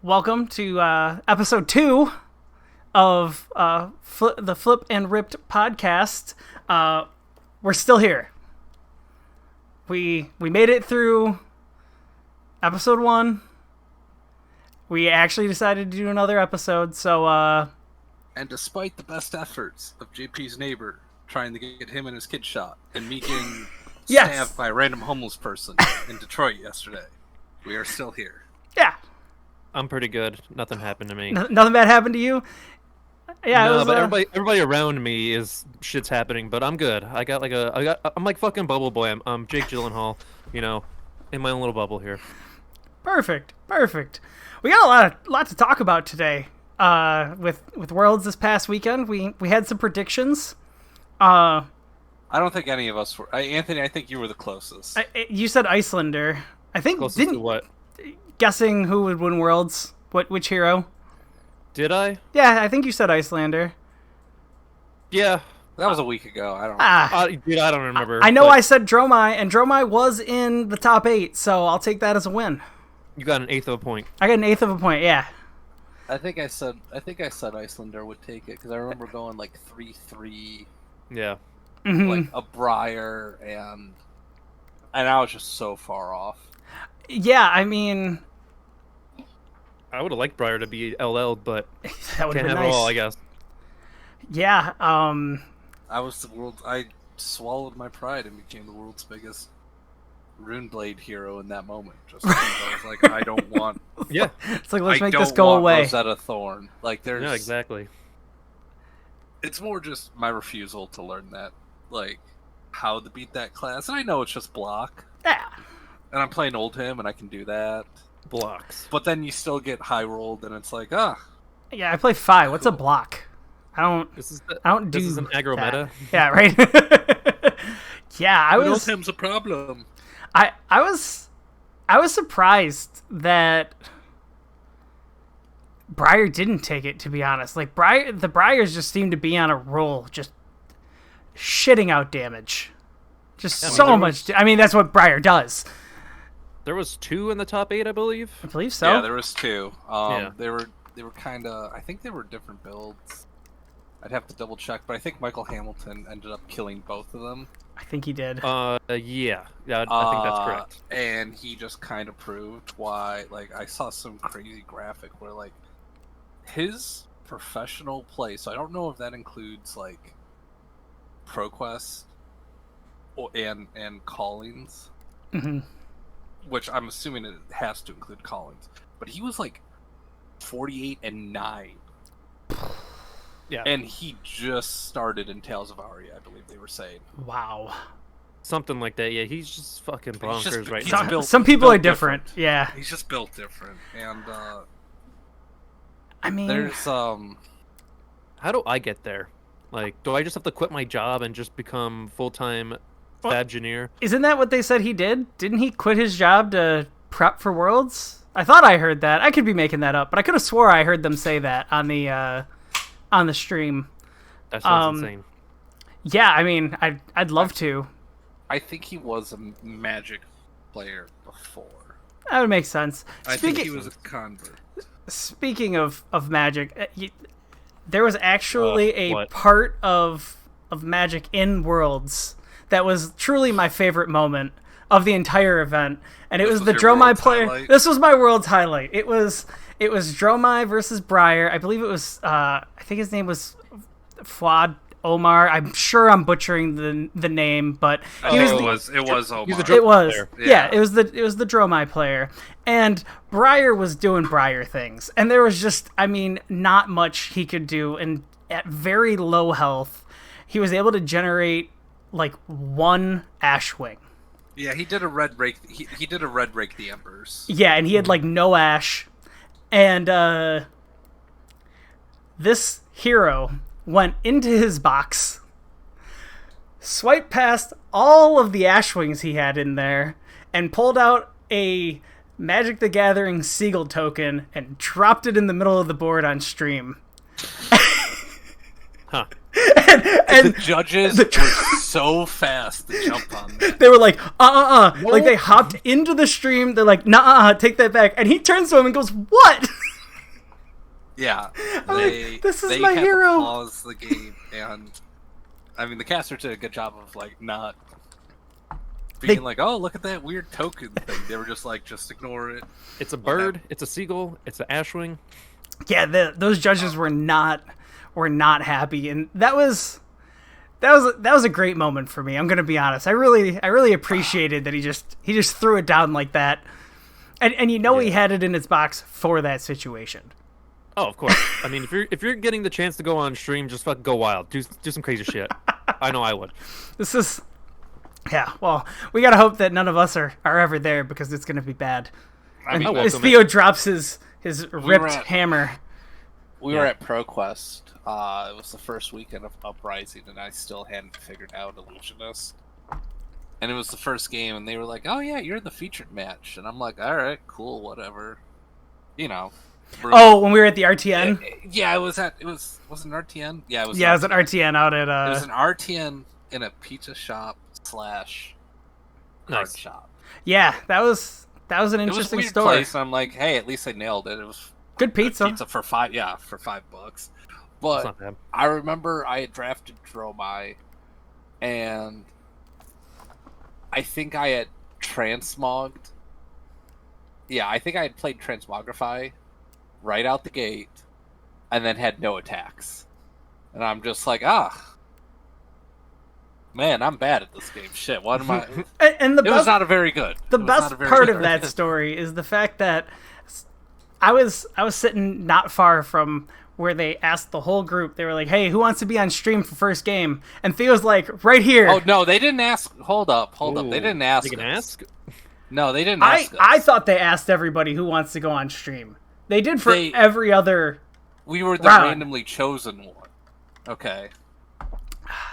welcome to episode 2 of the Flip and Ripped podcast. We're still here. We made it through episode 1. We actually decided to do another episode, so And despite the best efforts of JP's neighbor trying to get him and his kid shot, and me getting stabbed by a random homeless person in Detroit yesterday, we are still here. Yeah. I'm pretty good. Nothing happened to me. Nothing bad happened to you? Yeah, no, but everybody around me is shit's happening, but I'm good. I'm like fucking Bubble Boy. I'm Jake Gyllenhaal, in my own little bubble here. Perfect. We got a lot to talk about today. With Worlds this past weekend, we had some predictions. I don't think any of us were. Anthony, I think you were the closest. You said Icelander. I think Closest to what? Guessing who would win Worlds. Which hero? Did I? Yeah, I think you said Icelander. Yeah. That was a week ago. I don't. I don't remember. I know I said Dromai, and Dromai was in the top 8, so I'll take that as a win. You got an eighth of a point. I got an eighth of a point. Yeah. I think I said Icelander would take it because I remember going like 3-3. Yeah. Mm-hmm. Like a Briar and I was just so far off. Yeah, I mean, I would have liked Briar to be LL, but that would can't have have been it nice. all, I guess. Yeah. I swallowed my pride and became the world's biggest Runeblade hero in that moment. Just because I was like, I don't want. Yeah. It's like, let's I make don't this go want away. Rosetta Thorn. Like there's. Yeah, exactly. It's more just my refusal to learn that, like, how to beat that class. And I know it's just block. Yeah. And I'm playing Oldhim, and I can do that. Blocks. But then you still get high rolled, and it's like, Yeah, I play Fi. What's a block? I don't This is an aggro that. meta. Yeah, right. Yeah, Oldhim's a problem. I was surprised that Briar didn't take it, to be honest. Like the Briars just seemed to be on a roll, just shitting out damage. Just much. I mean, that's what Briar does. There was 2 in the top 8, I believe. I believe so. Yeah, there was 2. Yeah. They were kind of. I think they were different builds. I'd have to double check, but I think Michael Hamilton ended up killing both of them. I think he did. Yeah, I think that's correct. And he just kind of proved why. Like, I saw some crazy graphic where, like, his professional play. So I don't know if that includes like ProQuest and callings, Mm-hmm. which I'm assuming it has to include callings. But he was like 48-9. Yeah. And he just started in Tales of Aria, I believe they were saying. Wow. Something like that. Yeah, he's just fucking bonkers right now. Some people are different. Yeah. He's just built different. And I mean, there's How do I get there? Like, do I just have to quit my job and just become full-time Fabgineer? Isn't that what they said he did? Didn't he quit his job to prep for Worlds? I thought I heard that. I could be making that up, but I could have swore I heard them say that on the stream. That sounds insane. Yeah, I mean, I'd love to. I think he was a Magic player before. That would make sense. I think he was a convert. Speaking of Magic, there was actually a what? part of Magic in Worlds that was truly my favorite moment of the entire event, and it was the Dromai player. Highlight? This was my Worlds highlight. It was Dromai versus Briar. I believe it was. I think his name was Fuad Omar. I'm sure I'm butchering the name, but It was Omar. He's a it was player. yeah. It was the Dromai player, and Briar was doing Briar things, and there was just, I mean, not much he could do, and at very low health, he was able to generate like 1 Ashwing. Yeah, he did a red rake. He did a red rake the Embers. Yeah, and he had like no Ash, and this hero went into his box, swiped past all of the Ashwings he had in there, and pulled out a Magic the Gathering Seagull token and dropped it in the middle of the board on stream. Huh. and The judges were so fast to jump on that. they were like, Like, they hopped into the stream. They're like, take that back. And he turns to him and goes, what? Yeah, This is they my had hero. to pause the game, and I mean the caster did a good job of like not being like, oh, look at that weird token thing. They were just like, just ignore it. It's a bird. It's a seagull. It's an ashwing. Yeah, those judges were not happy, and that was a great moment for me. I'm gonna be honest. I really appreciated that he just threw it down like that, and he had it in his box for that situation. Oh, of course. I mean, if you're getting the chance to go on stream, just fucking go wild. Do some crazy shit. I know I would. This is, yeah. Well, we gotta hope that none of us are ever there because it's gonna be bad. I mean, as Theo drops his ripped hammer. We were at ProQuest. It was the first weekend of Uprising, and I still hadn't figured out Illusionist. And it was the first game, and they were like, "Oh yeah, you're in the featured match," and I'm like, "All right, cool, whatever." You know. Oh, when we were at the RTN. Yeah, was it RTN? Yeah, it was. Yeah, it was an RTN out at. It was an RTN in a pizza shop / card shop. Yeah, that was an interesting it was a weird store. Place, and I'm like, hey, at least I nailed it. It was good pizza. Pizza for $5. But I remember I had drafted Dromai, and I think I had transmogged. Yeah, I think I had played Transmogrify right out the gate, and then had no attacks. And I'm just like, man, I'm bad at this game. Shit, what am I? And it was not a very good. The best part of that story is the fact that I was sitting not far from where they asked the whole group. They were like, "Hey, who wants to be on stream for first game?" And Theo's like, "Right here." Oh no, they didn't ask. Hold up. They didn't ask. They can ask. No, they didn't ask. I thought they asked everybody who wants to go on stream. They did for every other. We were the randomly chosen one. Okay.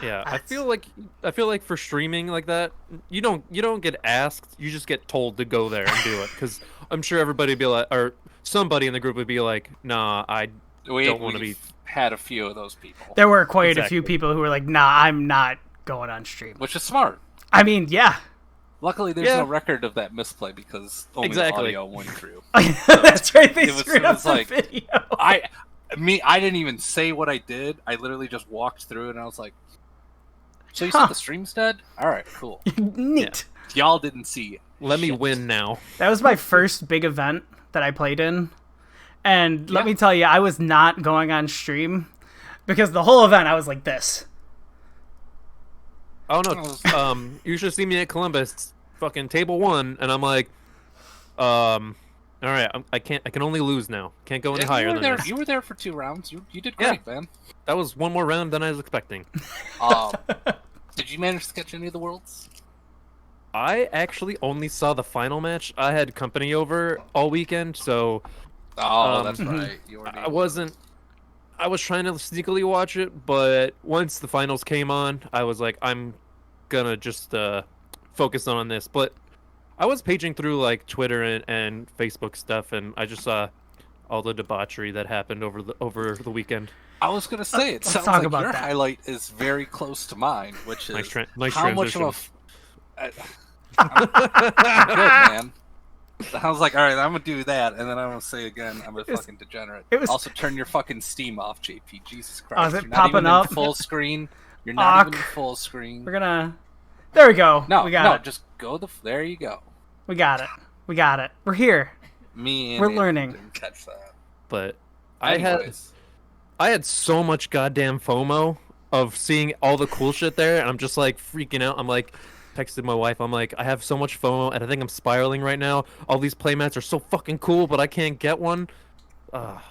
Yeah, I feel like for streaming like that, you don't get asked. You just get told to go there and do it because I'm sure everybody would be like, or somebody in the group would be like, "Nah, I don't want to be." Had a few of those people. There were quite a few people who were like, "Nah, I'm not going on stream," which is smart. I mean, yeah. Luckily, there's no record of that misplay because only the audio went through. That's right. They screwed up the video. I didn't even say what I did. I literally just walked through and I was like, "So you said the stream's dead? All right, cool, neat." Yeah. Y'all didn't see. Let me win now. That was my first big event that I played in, and let me tell you, I was not going on stream because the whole event I was like this. Oh no! You should see me at Columbus, fucking table 1, and I'm like, all right, I can only lose now. Can't go any higher than this. You were there for 2 rounds. You did great, man. That was one more round than I was expecting. Did you manage to catch any of the worlds? I actually only saw the final match. I had company over all weekend, so. Oh, that's right. I was trying to sneakily watch it, but once the finals came on, I was like, I'm gonna just focus on this. But I was paging through like Twitter and Facebook stuff, and I just saw all the debauchery that happened over the weekend. I was gonna say it sounds like your highlight is very close to mine, which is nice how transition. much of I'm good, man. I was like, all right, I'm gonna do that, and then I'm gonna say again, I'm a fucking degenerate. Also, turn your fucking Steam off, JP. Jesus Christ! Oh, is it You're popping not even up? in full screen. You're not even in full screen. We're gonna. There we go. No, we got it. Just go there. You go. We got it. We're here. We're learning. Didn't catch that. But Anyways. I had so much goddamn FOMO of seeing all the cool shit there, and I'm just like freaking out. I'm like. Texted my wife. I'm like, I have so much FOMO, and I think I'm spiraling right now. All these playmats are so fucking cool, but I can't get one.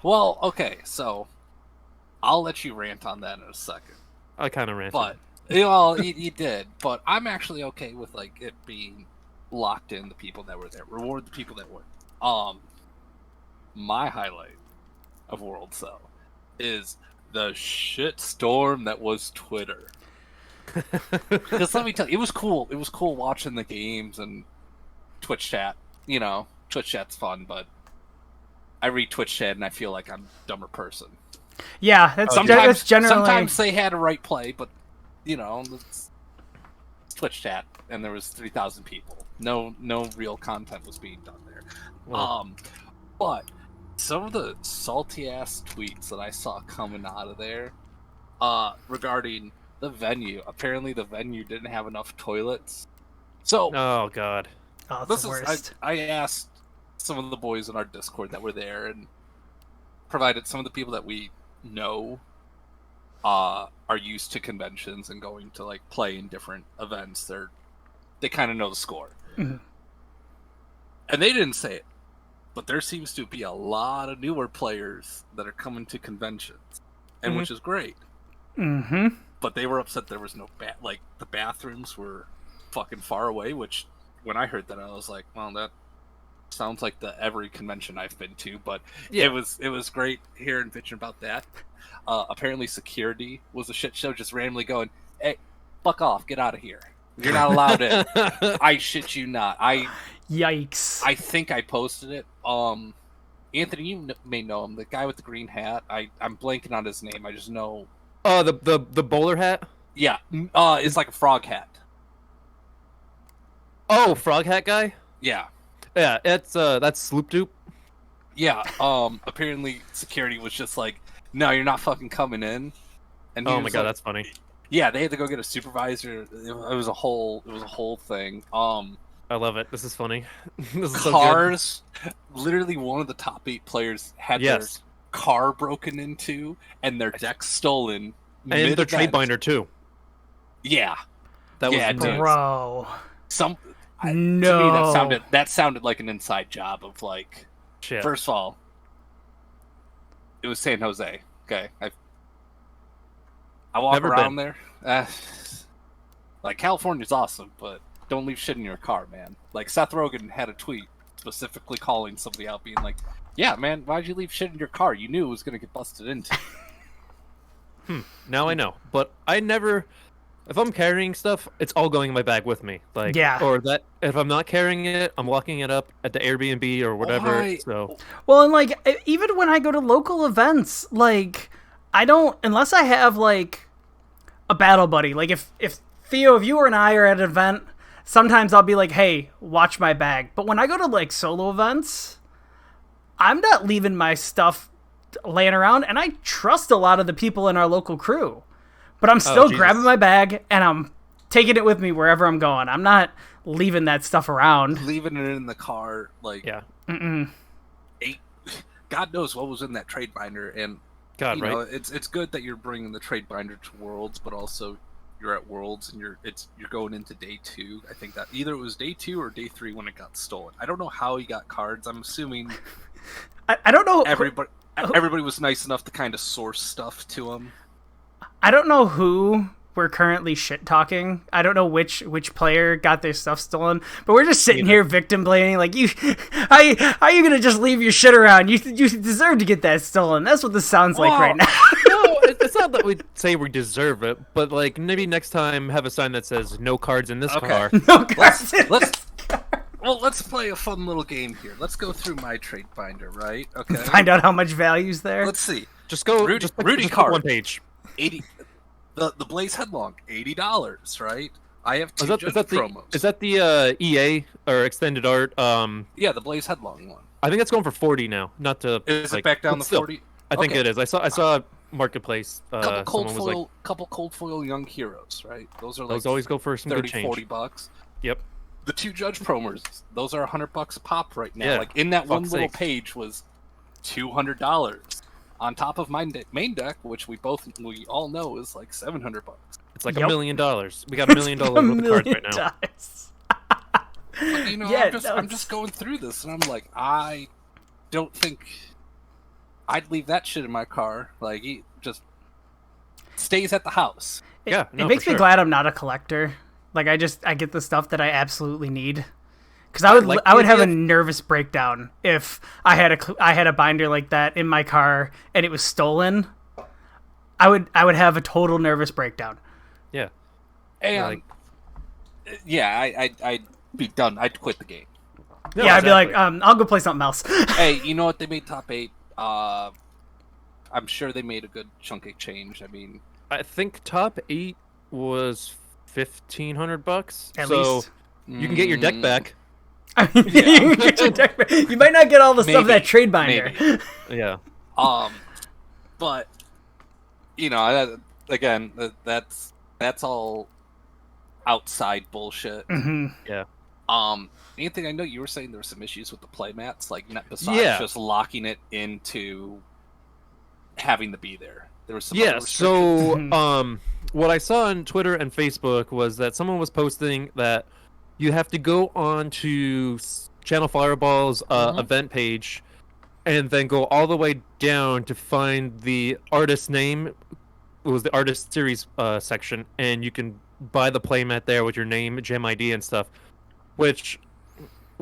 Well, okay, so I'll let you rant on that in a second. I kind of ranted. But you did. But I'm actually okay with like it being locked in the people that were there. Reward the people that weren't. My highlight of World Cell is the shit storm that was Twitter. Because let me tell you, it was cool. It was cool watching the games and Twitch chat. You know, Twitch chat's fun, but I read Twitch chat and I feel like I'm a dumber person. Yeah, that's generally. Sometimes they had a right play, but you know, it's Twitch chat, and there was 3,000 people. No real content was being done there. Wow. But some of the salty ass tweets that I saw coming out of there, regarding the venue. Apparently, the venue didn't have enough toilets. So, Oh God. Oh, it's this the is worst. I asked some of the boys in our Discord that were there, and provided some of the people that we know are used to conventions and going to like play in different events. They kind of know the score, Mhm. and they didn't say it, but there seems to be a lot of newer players that are coming to conventions, and which is great. Mm-hmm. But they were upset there was no like the bathrooms were fucking far away. Which when I heard that, I was like, well, that sounds like every convention I've been to. But Yeah. it was great hearing bitching about that. Apparently security was a shit show, just randomly going, hey, fuck off, get out of here, you're not allowed in. I shit you not. Yikes. I think I posted it. Anthony, you may know him, the guy with the green hat. I'm blanking on his name. I just know. Oh, the bowler hat. Yeah, it's like a frog hat. Oh, frog hat guy. Yeah, Yeah, that's Sloop Doop. yeah. Apparently security was just like, no, you're not fucking coming in. And he Oh my was God, like, that's funny. yeah, they had to go get a supervisor. It was a whole thing. I love it. This is funny. This is so Cars. Literally, one of the top 8 players had their Yes. car broken into and their deck stolen. good. And their trade mid-event. binder too. Yeah, That Yeah, was dude. Bro. to me No. that sounded like an inside job of like. shit. First of all, it was San Jose. Okay, I walk Never around been. there. Like California's awesome, but don't leave shit in your car, man. Like Seth Rogen had a tweet specifically calling somebody out, being like, "Yeah, man, why'd you leave shit in your car? You knew it was gonna get busted into." Now I know, but I never. If I'm carrying stuff, it's all going in my bag with me. Like, Yeah. Or that if I'm not carrying it, I'm locking it up at the Airbnb or whatever. Why? So Well, and like even when I go to local events, like I don't unless I have like a battle buddy. Like if Theo, if you or I are at an event, sometimes I'll be like, "Hey, watch my bag." But when I go to like solo events, I'm not leaving my stuff laying around, and I trust a lot of the people in our local crew. But I'm still Jesus. grabbing my bag and I'm taking it with me wherever I'm going. I'm not leaving that stuff around. Leaving it in the car, like yeah, God knows what was in that trade binder, and God, you right? know, it's good that you're bringing the trade binder to Worlds, but also you're at Worlds and you're going into day 2. I think that either it was day 2 or day 3 when it got stolen. I don't know how he got cards. I'm assuming I don't know. everybody was nice enough to kind of source stuff to him. I don't know who we're currently shit talking. I don't know which player got their stuff stolen, but we're just sitting here victim blaming. Like you, how are you gonna just leave your shit around? You deserve to get that stolen. That's what this sounds like right now. No, it's not that we say we deserve it, but like maybe next time have a sign that says "No cards in this Okay. car." No cards in let's- this. Well, let's play a fun little game here. Let's go through my trade binder, right? Okay. Find out how much value's there. Let's see. Just go. Rudy- just Rudy just card. one page. 80. The Blaze Headlong, $80, right? I have 2 Is that promos. the EA or extended art? Yeah, the Blaze Headlong one. I think it's going for 40 now. Not to. Is like, it back down but to still, 40? I think Okay. it is. I saw marketplace. Couple Someone was like, cold foil young heroes, right? Those are like those always go for some 30, good change. $40. Yep. The 2 judge promos, those are $100 a pop right now. Yeah, Like in that one fuck's little sakes. page was $200 on top of my main deck, which we all know is like $700. It's like Yep. $1 million. We got $1 million worth of cards right now. $1,000,000. But, you know, Yeah, I'm just going through this, and I'm like, I don't think I'd leave that shit in my car. Like, he just stays at the house. Yeah, no, It makes for me sure. glad I'm not a collector. Like I get the stuff that I absolutely need. Because like I would the have a idea nervous breakdown if I had a binder like that in my car and it was stolen. I would have a total nervous breakdown. Yeah. And Like- I'd be done. I'd quit the game. No, Yeah, I'd be like, exactly. I'll go play something else. Hey, you know what? They made top 8. I'm sure they made a good chunk of change. I mean, I think top 8 was $1,500. At so least. you can get your deck back. I mean, you might not get all the stuff that trade binder. Maybe. Yeah. But again, that's all outside bullshit. Mm-hmm. Yeah. Anything I know you were saying there were some issues with the playmats, like besides just locking it into having to be there. There was some other so what I saw on Twitter and Facebook was that someone was posting that you have to go on to Channel Fireball's event page and then go all the way down to find the artist name. It was the artist series section, and you can buy the playmat there with your name, gem ID, and stuff, which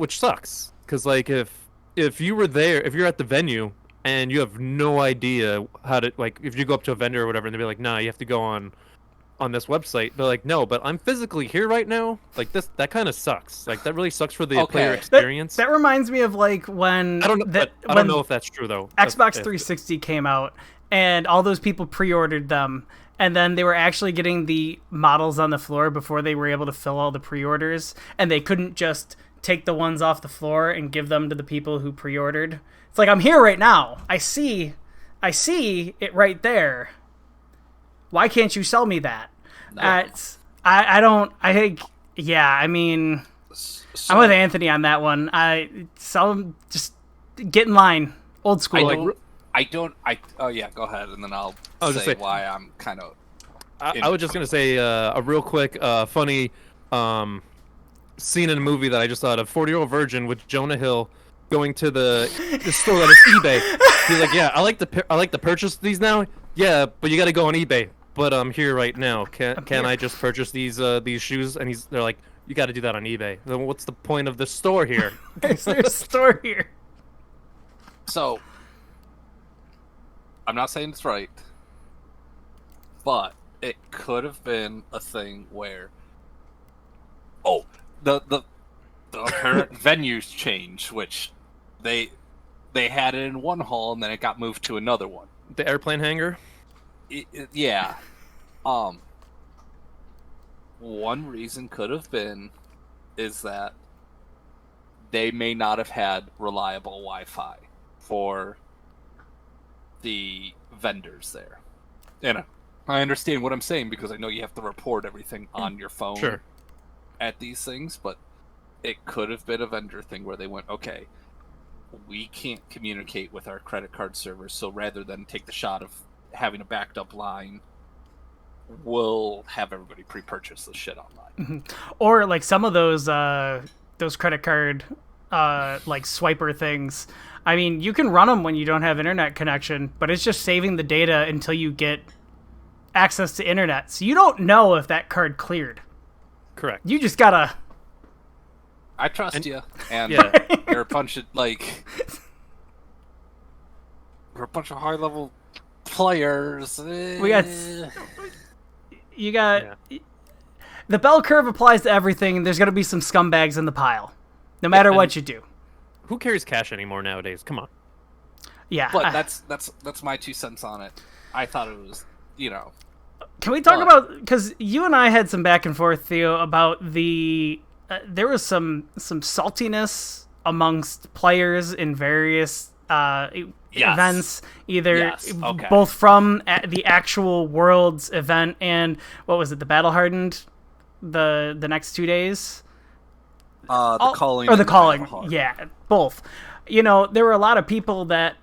sucks. Because like if you were there, if you're at the venue and you have no idea how to, like, if you go up to a vendor or whatever, and they'll be like, "Nah, you have to go on this website." They're like, "No, but I'm physically here right now." Like that kind of sucks. Like that really sucks for the player experience. That reminds me of like when I don't know if that's true though. Xbox 360 came out, and all those people pre-ordered them, and then they were actually getting the models on the floor before they were able to fill all the pre-orders, and they couldn't just take the ones off the floor and give them to the people who pre-ordered. It's like, I'm here right now. I see it right there. Why can't you sell me that? No. I think, yeah, I mean, I'm with Anthony on that one. Just get in line. Old school. Go ahead, and then I'll say why I'm kind of... I was just going to say a real quick, funny scene in a movie that I just thought of. 40-Year-Old Virgin with Jonah Hill going to the store that is eBay. He's like, yeah, I like to purchase these now. Yeah, but you got to go on eBay. But I'm here right now. Can I just purchase these shoes? And they're like, you got to do that on eBay. Then what's the point of the store here? Is there a store here? So, I'm not saying it's right, but it could have been a thing where, the apparent venues changed, which they had it in one hall and then it got moved to another one. The airplane hangar? Yeah. One reason could have been is that they may not have had reliable Wi-Fi for the vendors there. And I understand what I'm saying because I know you have to report everything on your phone at these things, but it could have been a vendor thing where they went, okay, we can't communicate with our credit card servers, so rather than take the shot of having a backed up line, we'll have everybody pre-purchase the shit online. Or like some of those credit card like swiper things. I mean, you can run them when you don't have internet connection, but it's just saving the data until you get access to internet. So you don't know if that card cleared. Correct. You just gotta... I trust you, and Yeah. you're a bunch of we're a bunch of high-level players. You got the bell curve applies to everything, and there's gonna be some scumbags in the pile, no matter what you do. Who carries cash anymore nowadays? Come on. Yeah, but that's my 2 cents on it. I thought it was, Can we talk about, because you and I had some back and forth, Theo, about the there was some saltiness amongst players in various events, either both from the actual Worlds event and what was it, the Battle Hardened, the next 2 days, the calling or the calling, both. There were a lot of people that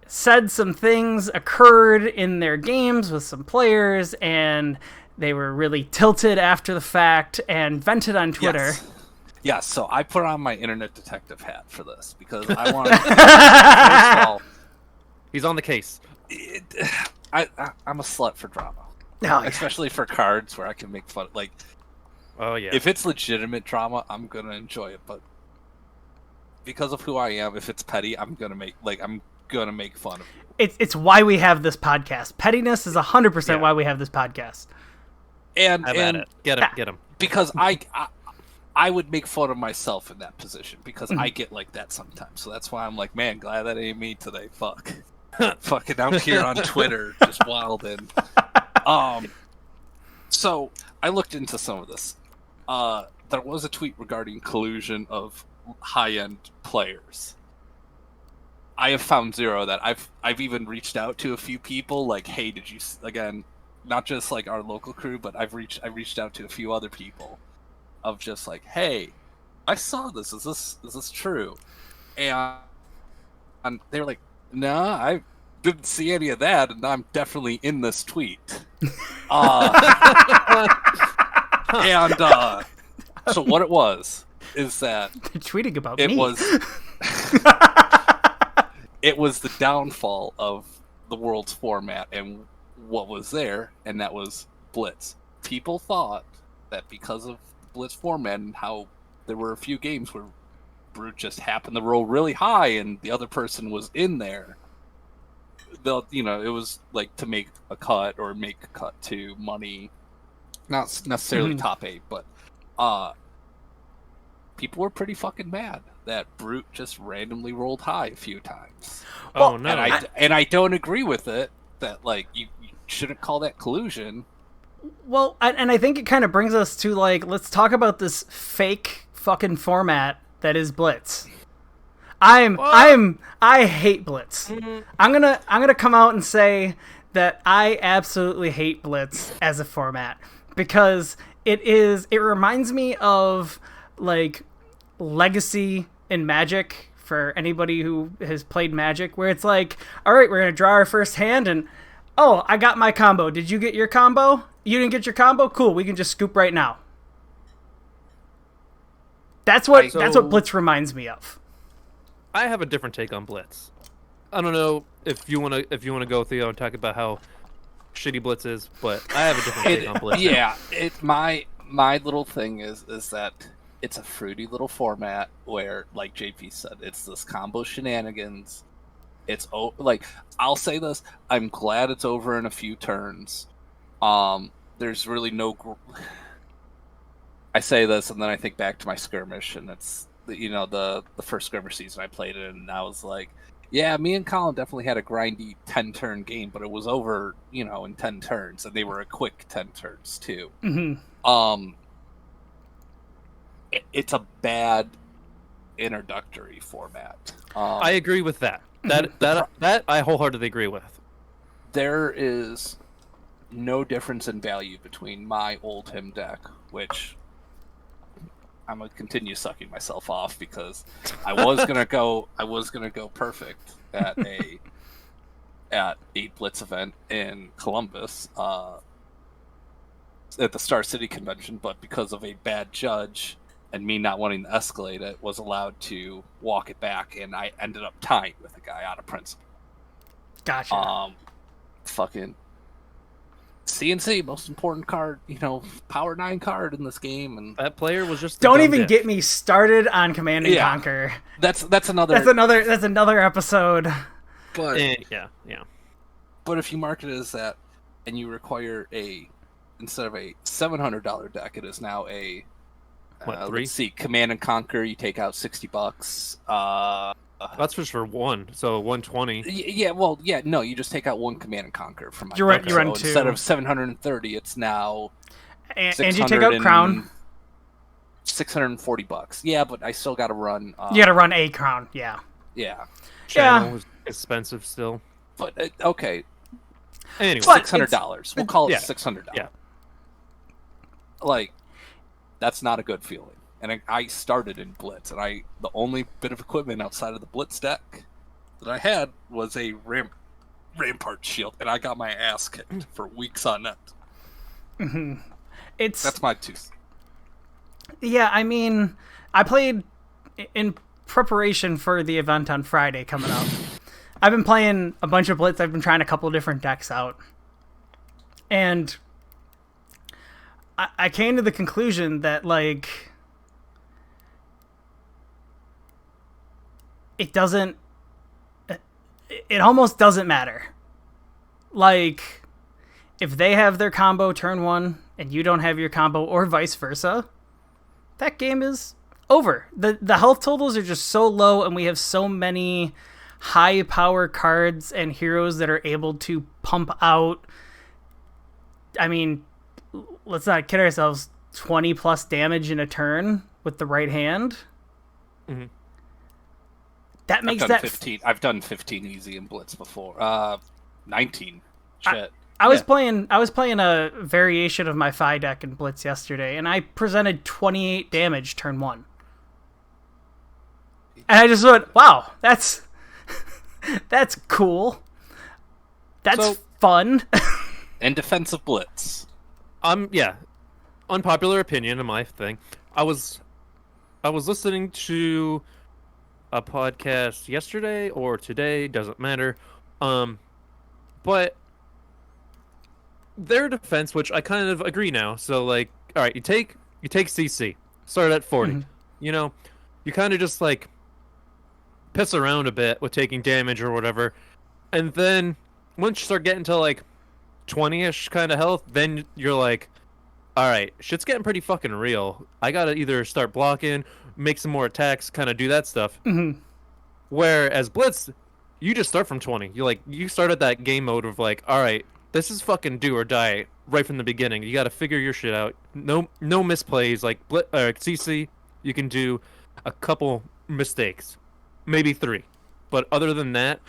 said some things occurred in their games with some players, and they were really tilted after the fact and vented on Twitter. Yes, so I put on my internet detective hat for this because I want to... First of all, he's on the case. I'm a slut for drama. Especially for cards where I can make fun. Like, oh yeah. If it's legitimate drama, I'm going to enjoy it. But because of who I am, if it's petty, I'm going to make fun of you. It's why we have this podcast. Pettiness is 100% why we have this podcast. And get him. Because I would make fun of myself in that position because I get like that sometimes. So that's why I'm like, man, glad that ain't me today. Fuck. Fucking out here on Twitter, just wilding. So I looked into some of this. there was a tweet regarding collusion of high-end players. I have found zero of that. I've even reached out to a few people, like, hey, did you, again, not just like our local crew, but I reached out to a few other people of just like, hey, I saw this. Is this true? And they were like, no, I didn't see any of that, and I'm definitely in this tweet. And so what it was is that they're tweeting about it me. It was the downfall of the world's format and what was there, and that was Blitz. People thought that because of Blitz format and how there were a few games where Brute just happened to roll really high and the other person was in there, it was like to make a cut or make a cut to money, not necessarily top 8, but people were pretty fucking mad that Brute just randomly rolled high a few times. Oh no! And I don't agree with it. That like you shouldn't call that collusion. Well, and I think it kind of brings us to like, let's talk about this fake fucking format that is Blitz. I hate Blitz. Mm-hmm. I'm gonna come out and say that I absolutely hate Blitz as a format because it reminds me of like Legacy in Magic, for anybody who has played Magic, where it's like, all right, we're gonna draw our first hand and oh, I got my combo. Did you get your combo? You didn't get your combo? Cool, we can just scoop right now. That's what Blitz reminds me of. I have a different take on Blitz. I don't know if you want to go, Theo, and talk about how shitty Blitz is, but I have a different take on Blitz. Yeah, my little thing is that it's a fruity little format where, like JP said, it's this combo shenanigans. It's like, I'll say this: I'm glad it's over in a few turns. There's really no. I say this, and then I think back to my skirmish, and it's the first skirmish season I played in, and I was like, yeah, me and Colin definitely had a grindy 10-turn game, but it was over, in 10 turns, and they were a quick 10 turns too. Mm-hmm. It's a bad introductory format. I agree with that. That I wholeheartedly agree with. There is no difference in value between my old him deck, which I'm gonna continue sucking myself off because I was gonna go perfect at a Blitz event in Columbus at the Star City convention, but because of a bad judge and me not wanting to escalate it, was allowed to walk it back, and I ended up tying with a guy out of principle. Gotcha. Fucking CNC, most important card, Power 9 card in this game, and that player was just don't even get me started on Command and Conquer. That's another episode. But yeah. But if you market it as that, and you require instead of a $700 deck, it is now a let's see, Command and Conquer. You take out $60. That's just for one, so 120. Yeah, well, yeah, no, you just take out one Command and Conquer from my deck. You run two. Instead of 730, it's now and you take out Crown. $640. Yeah, but I still got to run. You got to run a Crown. Yeah. Yeah. Channel was expensive still. But okay. Anyway, $600. We'll call it $600. Yeah. Like, that's not a good feeling. And I started in Blitz, and the only bit of equipment outside of the Blitz deck that I had was a Rampart shield, and I got my ass kicked for weeks on end. Mm-hmm. That's my two. Yeah, I mean, I played in preparation for the event on Friday coming up. I've been playing a bunch of Blitz. I've been trying a couple different decks out. And I came to the conclusion that, like, it almost doesn't matter. Like, if they have their combo turn 1 and you don't have your combo, or vice versa, that game is over. The health totals are just so low, and we have so many high power cards and heroes that are able to pump out. I mean, let's not kid ourselves. 20 plus damage in a turn with the right hand. Mhm. That makes I've done that 15. I've done 15 easy in Blitz before. 19. Shit. I was playing a variation of my Phi deck in Blitz yesterday, and I presented 28 damage turn 1. And I just went, wow, that's cool. That's fun. And defensive Blitz. Yeah. Unpopular opinion in my thing. I was listening to a podcast yesterday or today, doesn't matter. But their defense, which I kind of agree now. So like, all right, you take CC, start at 40. Mm-hmm. You know, you kind of just like piss around a bit with taking damage or whatever, and then once you start getting to like 20ish kind of health, then you're like, all right, shit's getting pretty fucking real. I gotta either start blocking, make some more attacks, kind of do that stuff. Mm-hmm. Whereas Blitz, you just start from 20. You start at that game mode of like, all right, this is fucking do or die right from the beginning. You got to figure your shit out. No misplays. Like CC, you can do a couple mistakes, maybe 3, but other than that,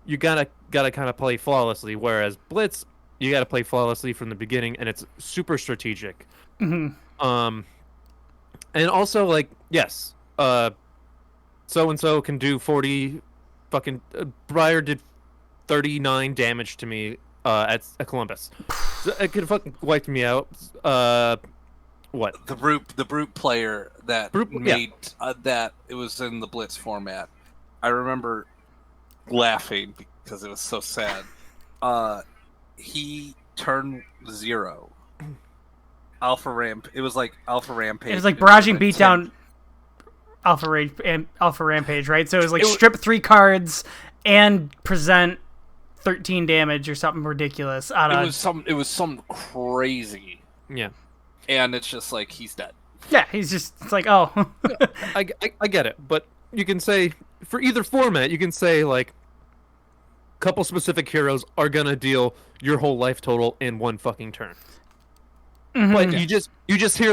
you gotta kind of play flawlessly. Whereas Blitz, you gotta play flawlessly from the beginning, and it's super strategic. Mm-hmm. And also like yes, so and so can do 40. Fucking Briar did 39 damage to me at Columbus. It could have fucking wiped me out. What? The brute player that made that it was in the Blitz format. I remember laughing because it was so sad. He turned 0. It was like Alpha Rampage. It was like barraging beatdown Alpha Rampage, right? So it was like strip 3 cards and present 13 damage or something ridiculous. It was some crazy. Yeah. And it's just like he's dead. Yeah, it's like, oh. I get it, but you can say for either format, you can say like couple specific heroes are gonna deal your whole life total in one fucking turn. Mm-hmm. But you just hear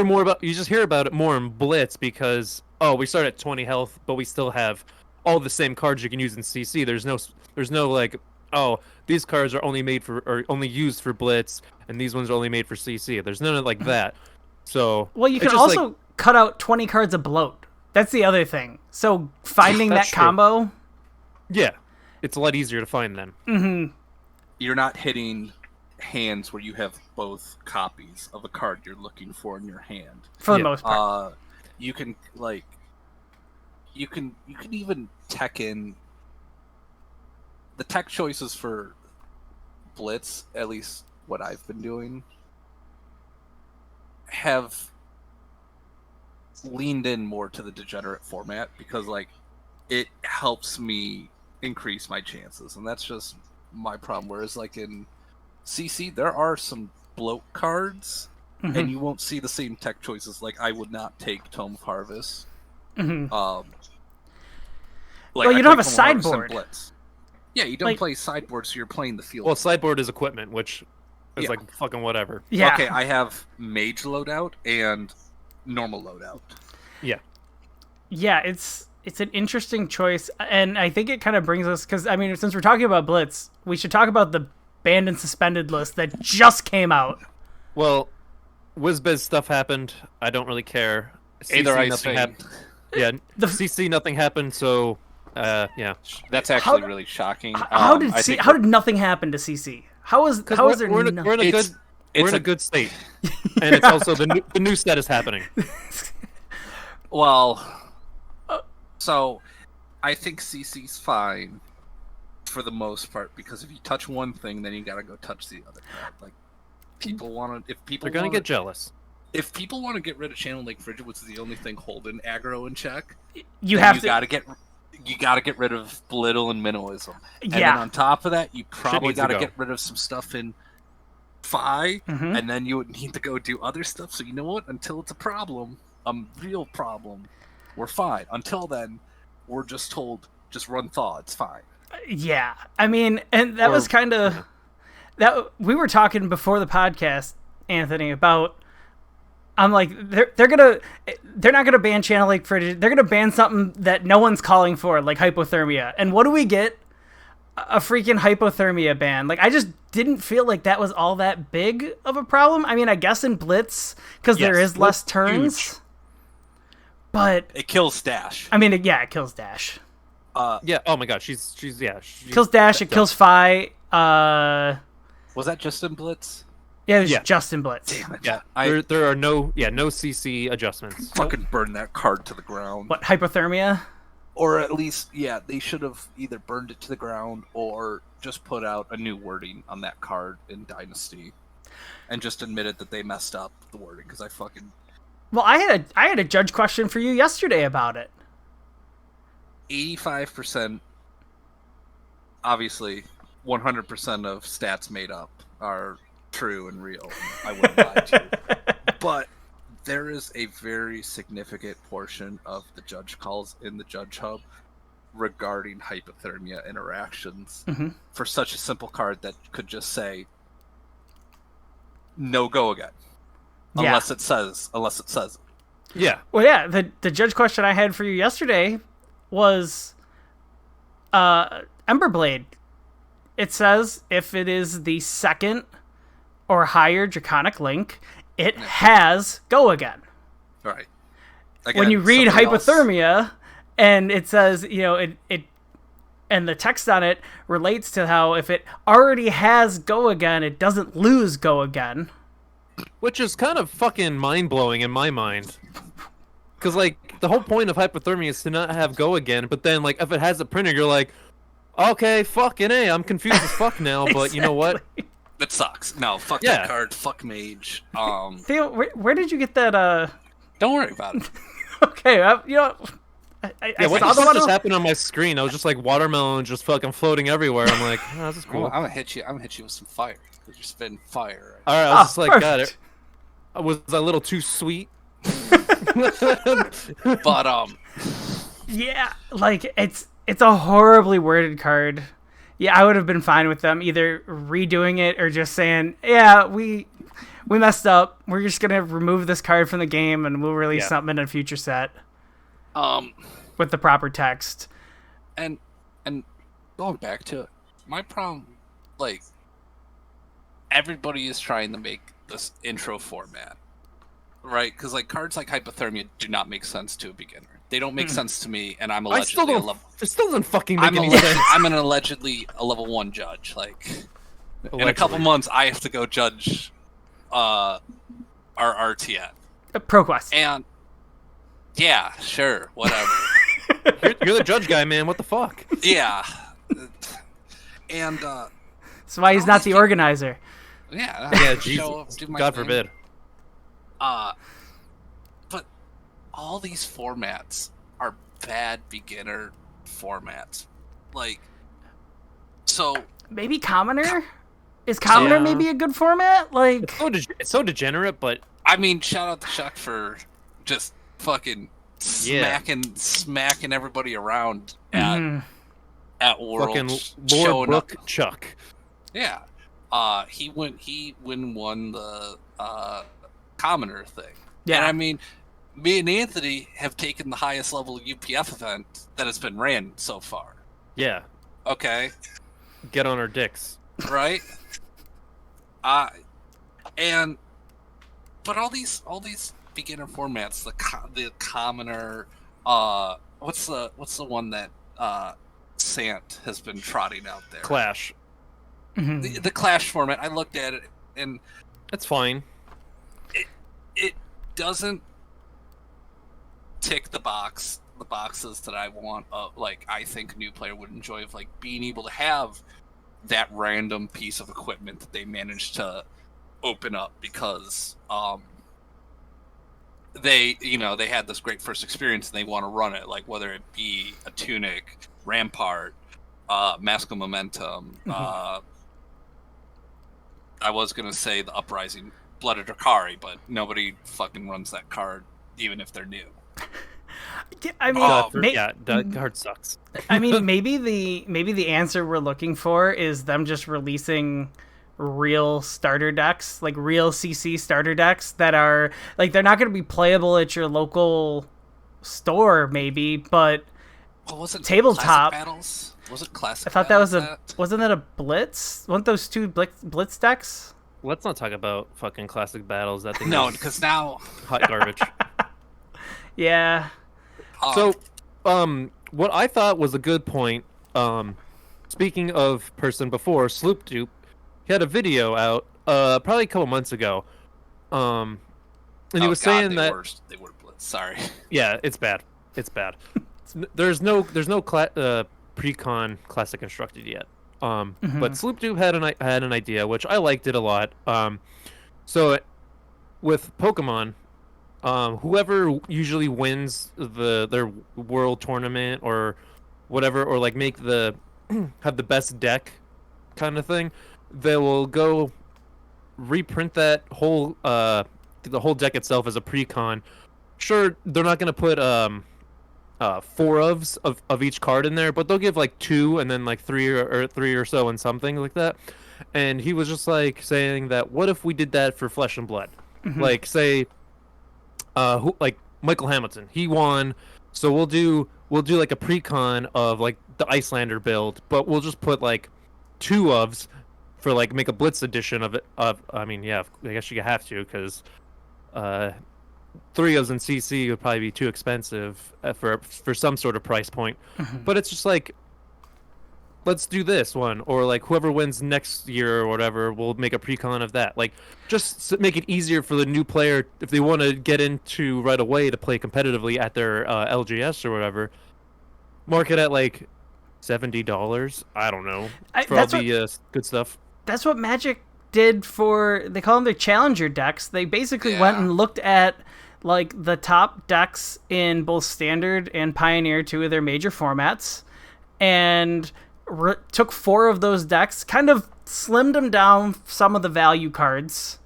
about it more in Blitz because we start at 20 health, but we still have all the same cards you can use in CC. There's no like, these cards are only used for Blitz, and these ones are only made for CC. There's none of like that. So well, you can also cut out 20 cards of bloat. That's the other thing. So finding that combo, yeah, it's a lot easier to find them. Mm-hmm. You're not hitting hands where you have both copies of a card you're looking for in your hand. For the most part. You can even tech in the tech choices for Blitz, at least what I've been doing, have leaned in more to the degenerate format because like it helps me increase my chances, and that's just my problem. Whereas like in CC, there are some bloat cards, mm-hmm. and you won't see the same tech choices. Like I would not take Tome of Harvest. Mm-hmm. Well, you don't have a sideboard. Yeah, you don't play sideboard, so you're playing the field. Well, sideboard is equipment, which is like fucking whatever. Yeah. Okay, I have mage loadout and normal loadout. Yeah. Yeah, it's an interesting choice, and I think it kind of brings us, because I mean, since we're talking about Blitz, we should talk about the banned and suspended list that just came out. Well, WizBiz stuff happened. I don't really care. Either nothing happened. Yeah, CC nothing happened. So, yeah, that's actually really shocking. How did nothing happen to CC? How is there? We're in a good state, and it's also the new set is happening. Well, so I think CC's fine for the most part, because if you touch one thing, then you gotta go touch the other. Like they're gonna get jealous. If people want to get rid of Channel Lake Frigid, which is the only thing holding aggro in check, you gotta get rid of Belittle and Minnowism. And yeah. then on top of that, you probably gotta get rid of some stuff in Phi, mm-hmm. and then you would need to go do other stuff. So you know what? Until it's a problem, a real problem, we're fine. Until then, we're just told, just run Thaw, it's fine. Yeah, I mean, and that was kind of that we were talking before the podcast, Anthony, about I'm like, they're not gonna ban channel lake footage. They're gonna ban something that no one's calling for, like hypothermia. And what do we get? A freaking hypothermia ban. Like, I just didn't feel like that was all that big of a problem. I mean, I guess in Blitz, because there is less turns. Huge. But it kills Dash. I mean, yeah, it kills Dash. Yeah. Oh my god, she's kills Dash. It kills Fi. Was that just in Blitz? Yeah, it was just in Blitz. Damn it. Yeah, there are no CC adjustments. Fucking burn that card to the ground. What, hypothermia? Or at least, yeah, they should have either burned it to the ground or just put out a new wording on that card in Dynasty, and just admitted that they messed up the wording. Because I fucking Well, I had a judge question for you yesterday about it. 85%, obviously, 100% of stats made up are true and real. I wouldn't lie to you. But there is a very significant portion of the judge calls in the Judge Hub regarding hypothermia interactions for such a simple card that could just say, no go again. Unless it says it. Yeah. Well, yeah, the judge question I had for you yesterday was Emberblade. It says if it is the second or higher Draconic Link, it has go again. Right. Again, when you read hypothermia and it says, you know, it and the text on it relates to how if it already has go again, it doesn't lose go again. Which is kind of fucking mind-blowing in my mind. Because, like, the whole point of hypothermia is to not have go again, but then, like, if it has a printer, you're like, okay, fucking A, I'm confused as fuck now, but you know what? That sucks. No, fuck that card. Fuck Mage. Theo, where did you get that, Don't worry about it. Okay, you know... I what saw the the fuck just happened on my screen? I was just like watermelon just fucking floating everywhere. I'm like, oh, this is cool. I'm gonna hit you with some fire. Because you're spitting fire. Right? Alright, I was just like, got it. Was I a little too sweet? But, yeah, like, it's a horribly worded card. Yeah, I would have been fine with them either redoing it or just saying, yeah, we messed up. We're just gonna remove this card from the game and we'll release something in a future set. With the proper text. And going back to it, my problem, like, everybody is trying to make this intro format, right? Because, like, cards like Hypothermia do not make sense to a beginner. They don't make sense to me, and I'm allegedly it still doesn't fucking make any sense. I'm allegedly a level 1 judge. Like, in a couple months, I have to go judge our RTN. ProQuest. And, yeah, sure, whatever. You're the judge guy, man. What the fuck? Yeah. And, that's why he's not the organizer. Yeah, Jesus. God forbid. But all these formats are bad beginner formats. Like, so... Maybe Commoner? Is Commoner maybe a good format? Like, it's so degenerate, but... I mean, shout out to Chuck for just fucking smacking everybody around at Worlds. Fucking Lord Brook Chuck. Yeah. He won the Commoner thing. Yeah. And I mean, me and Anthony have taken the highest level UPF event that has been ran so far. Yeah. Okay. Get on our dicks. Right? But all these beginner formats, the Commoner, what's the one that Sant has been trotting out there? Clash. The Clash format, I looked at it, and that's fine. It doesn't tick the boxes that I want. Like, I think a new player would enjoy, of like being able to have that random piece of equipment that they managed to open up because they had this great first experience and they want to run it, like whether it be a Tunic, Rampart, Mask of Momentum. I was gonna say the Uprising, Blood of Drakari, but nobody fucking runs that card, even if they're new. I mean, that card sucks. I mean, maybe the answer we're looking for is them just releasing real starter decks, like real CC starter decks that are like they're not going to be playable at your local store, maybe, but wasn't tabletop Classic Battles? Was it Classic? I thought that was Battles wasn't that a Blitz? Weren't those two Blitz decks? Let's not talk about fucking classic battles. That thing No, is because now hot garbage. Yeah. So, what I thought was a good point, speaking of person before, Sloop Dupe, he had a video out, probably a couple months ago, and he was saying that they were Blitz. Sorry. Yeah, it's bad. It's bad. There's no pre-con classic constructed yet. But Sloop Dupe had an idea, which I liked it a lot. So with Pokemon, whoever usually wins their world tournament or whatever, or like make the have the best deck kind of thing, they will go reprint that whole the whole deck itself as a pre-con. Sure, they're not gonna put 4 of each card in there, but they'll give like 2 and then like 3 or so and something like that. And he was just like saying that, what if we did that for Flesh and Blood? Like say, like Michael Hamilton, he won, so we'll do like a pre-con of like the Icelander build, but we'll just put like 2 ofs for like make a Blitz edition of it. I mean, yeah, I guess you have to because 3 ofs in CC would probably be too expensive for some sort of price point. But it's just like, let's do this one, or like whoever wins next year or whatever, we'll make a pre-con of that. Like, just make it easier for the new player if they want to get into right away to play competitively at their LGS or whatever. Mark it at like $70. I don't know for all the good stuff. That's what Magic did for, they call them their challenger decks. They basically went and looked at like the top decks in both Standard and Pioneer, 2 of their major formats, and took 4 of those decks, kind of slimmed them down some of the value cards,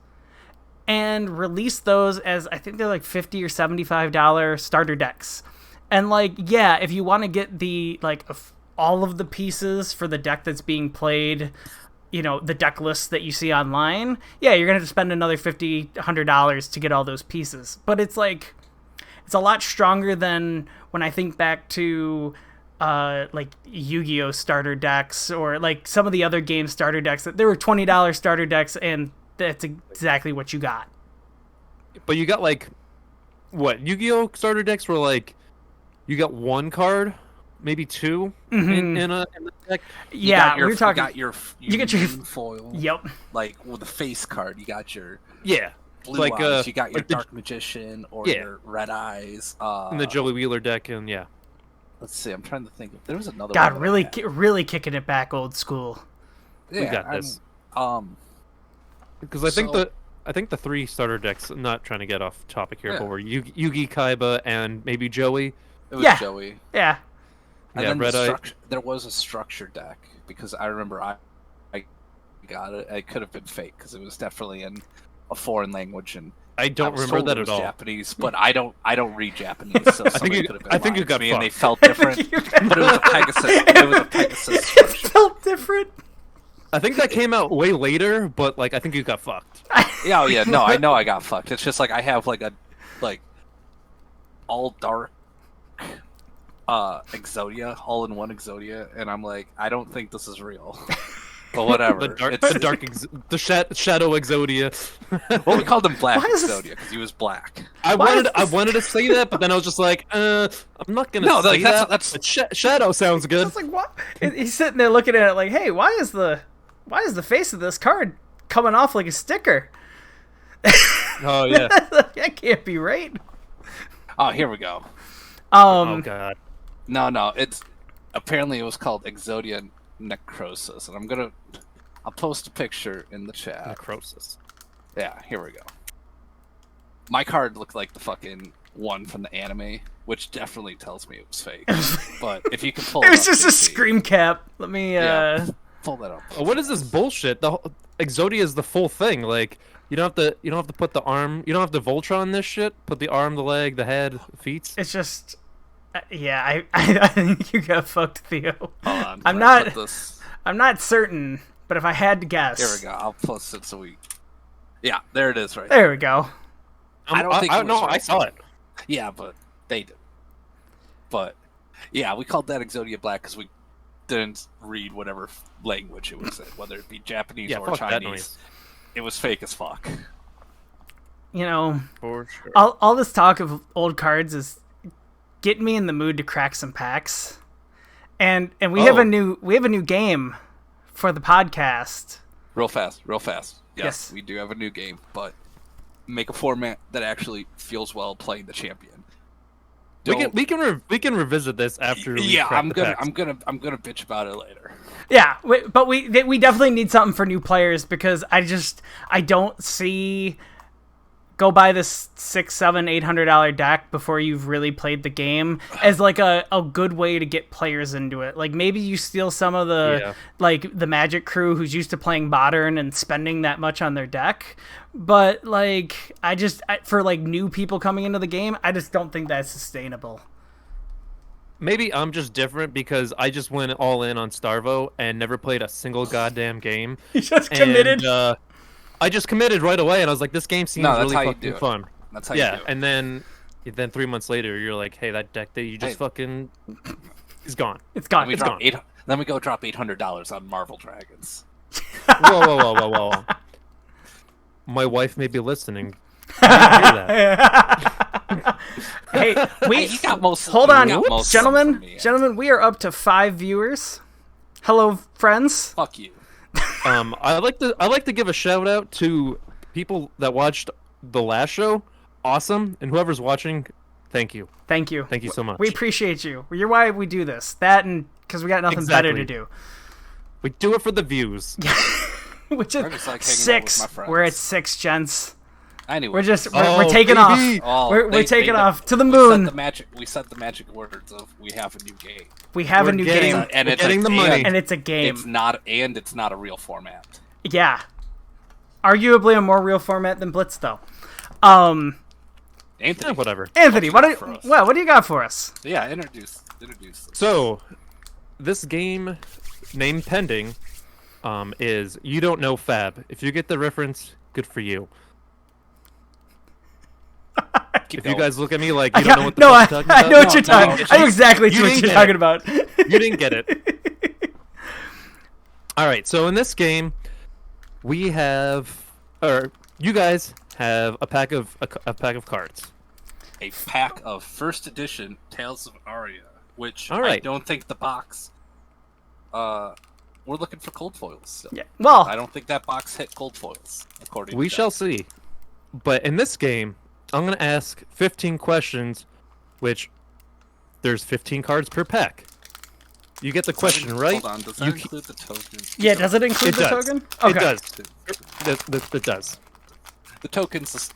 and released those as, I think they're like $50 or $75 starter decks. And like, yeah, if you want to get the like all of the pieces for the deck that's being played, you know, the deck lists that you see online, yeah, you're going to have to spend another $50, $100 to get all those pieces. But it's like, it's a lot stronger than when I think back to like Yu-Gi-Oh starter decks, or like some of the other game starter decks that there were $20 starter decks, and that's exactly what you got. But you got like, what, Yu-Gi-Oh starter decks were like, you got 1 card, maybe 2 in the deck. Yeah, we're talking. You get your foil. Yep. Like with the face card, you got your blue like eyes. You got your like Dark Magician or your Red Eyes. In the Joey Wheeler deck, and let's see. I'm trying to think if there was another. God, really kicking it back old school. Yeah, we got this. Because I think the 3 starter decks. I'm not trying to get off topic here, but were Yugi, Kaiba, and maybe Joey. It was Joey. Yeah. And then there was a structure deck, because I remember I got it. It could have been fake because it was definitely in a foreign language, and I don't remember that at all. Japanese, but I don't read Japanese, so somebody could have been I think you got me, fucked. and they felt different. But it was a Pegasus. It was a Pegasus structure. It felt different. I think that came out way later, but like I think you got fucked. Yeah, no, I know I got fucked. It's just like I have like all dark Exodia, all in one Exodia, and I'm like, I don't think this is real. But whatever. the Shadow Exodia. Well, we called him Black Exodia because he was black. I wanted to say that, but then I was just like, I'm not gonna say that. But Shadow sounds good. It's like, what? He's sitting there looking at it like, hey, why is the face of this card coming off like a sticker? Oh yeah. That can't be right. Oh, here we go. Oh god. No, it's apparently it was called Exodia Necrosis, and I'll post a picture in the chat. Necrosis. Yeah, here we go. My card looked like the fucking one from the anime, which definitely tells me it was fake. But if you can pull it, it was up, just a scream cap. Let me pull that up. What is this bullshit? The Exodia is the full thing. Like you don't have to put the arm. You don't have to Voltron this shit. Put the arm, the leg, the head, the feet. It's just. I think you got fucked, Theo. Hold on, I'm not certain, but if I had to guess, Here we go. I'll post it so we. Yeah, there it is. Right. there we go. I don't think. It was I saw it. Yeah, but they did. But yeah, we called that Exodia Black because we didn't read whatever language it was in, whether it be Japanese or fuck that Chinese. noise. It was fake as fuck. You know, For sure. all this talk of old cards is getting me in the mood to crack some packs, and we have a new game for the podcast. Real fast. Yes. We do have a new game, but make a format that actually feels well playing the champion. We can revisit this after. I'm gonna bitch about it later. Yeah, but we definitely need something for new players because I don't see go buy this $600, $700, $800 deck before you've really played the game as like a good way to get players into it. Like maybe you steal some of the like the Magic crew who's used to playing Modern and spending that much on their deck. But like for like new people coming into the game, I just don't think that's sustainable. Maybe I'm just different because I just went all in on Starvo and never played a single goddamn game. You just committed. And, I just committed right away, and I was like, "This game seems really fucking fun." That's how you do it. And then 3 months later, you're like, "Hey, that deck that you just fucking is gone. It's gone. It's gone." Then we go drop $800 on Marvel Dragons. Whoa. My wife may be listening. I Hey, You got most. hold on, you got most gentlemen. from me, Gentlemen, we are up to 5 viewers. Hello, friends. Fuck you. I like to give a shout out to people that watched the last show. Awesome, and whoever's watching, thank you. Thank you. Thank you so much. We appreciate you. You're why we do this. That and because we got nothing better to do. We do it for the views. Which is I just like hanging out with 6. my friends. We're at 6, gents. Anyway, We're taking baby. off. We're taking off to the moon. We said the magic words of we have a new game. We have a new game, And it's getting the money. and it's a game. It's not a real format. Yeah, arguably a more real format than Blitz, though. Anthony, Whatever. Anthony, what do you got for us? Yeah, introduce. So, this game, name pending, is You Don't Know Fab. If you get the reference, good for you. If you guys look at me like you don't know what the fuck I'm talking about. I know what you're talking. I know exactly what you're talking about. You didn't get it. All right, so in this game, you guys have a pack of cards. A pack of first edition Tales of Aria, which All right. I don't think the box. We're looking for cold foils still. Yeah. Well, I don't think that box hit cold foils. According We to shall that. see. But in this game, I'm going to ask 15 questions, which there's 15 cards per pack. You get the question right. Hold on, does that include the tokens? yeah. Does it include It the does. token? It does. It does. The tokens.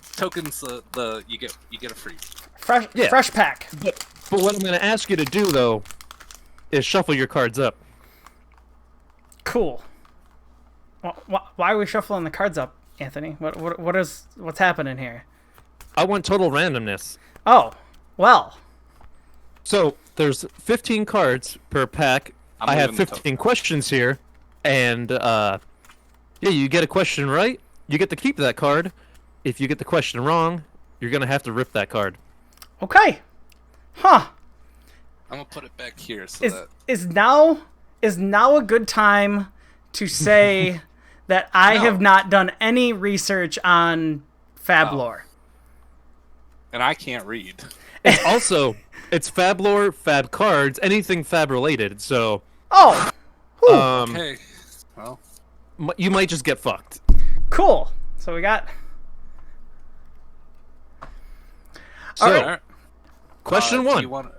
You get a free. Fresh pack. But what I'm going to ask you to do though is shuffle your cards up. Cool. Why are we shuffling the cards up, Anthony? What's happening here? I want total randomness. Oh, well. So there's 15 cards per pack. I have leaving the 15 questions here, and you get a question right, you get to keep that card. If you get the question wrong, you're gonna have to rip that card. Okay. Huh. I'm gonna put it back here so Is now a good time to say that I No. have not done any research on Fab Oh. lore? and I can't read. Also, it's Fab lore, Fab cards, anything Fab related. So, Oh, Okay. Well, you might just get fucked. cool. So we got So, alright. question Do one. you want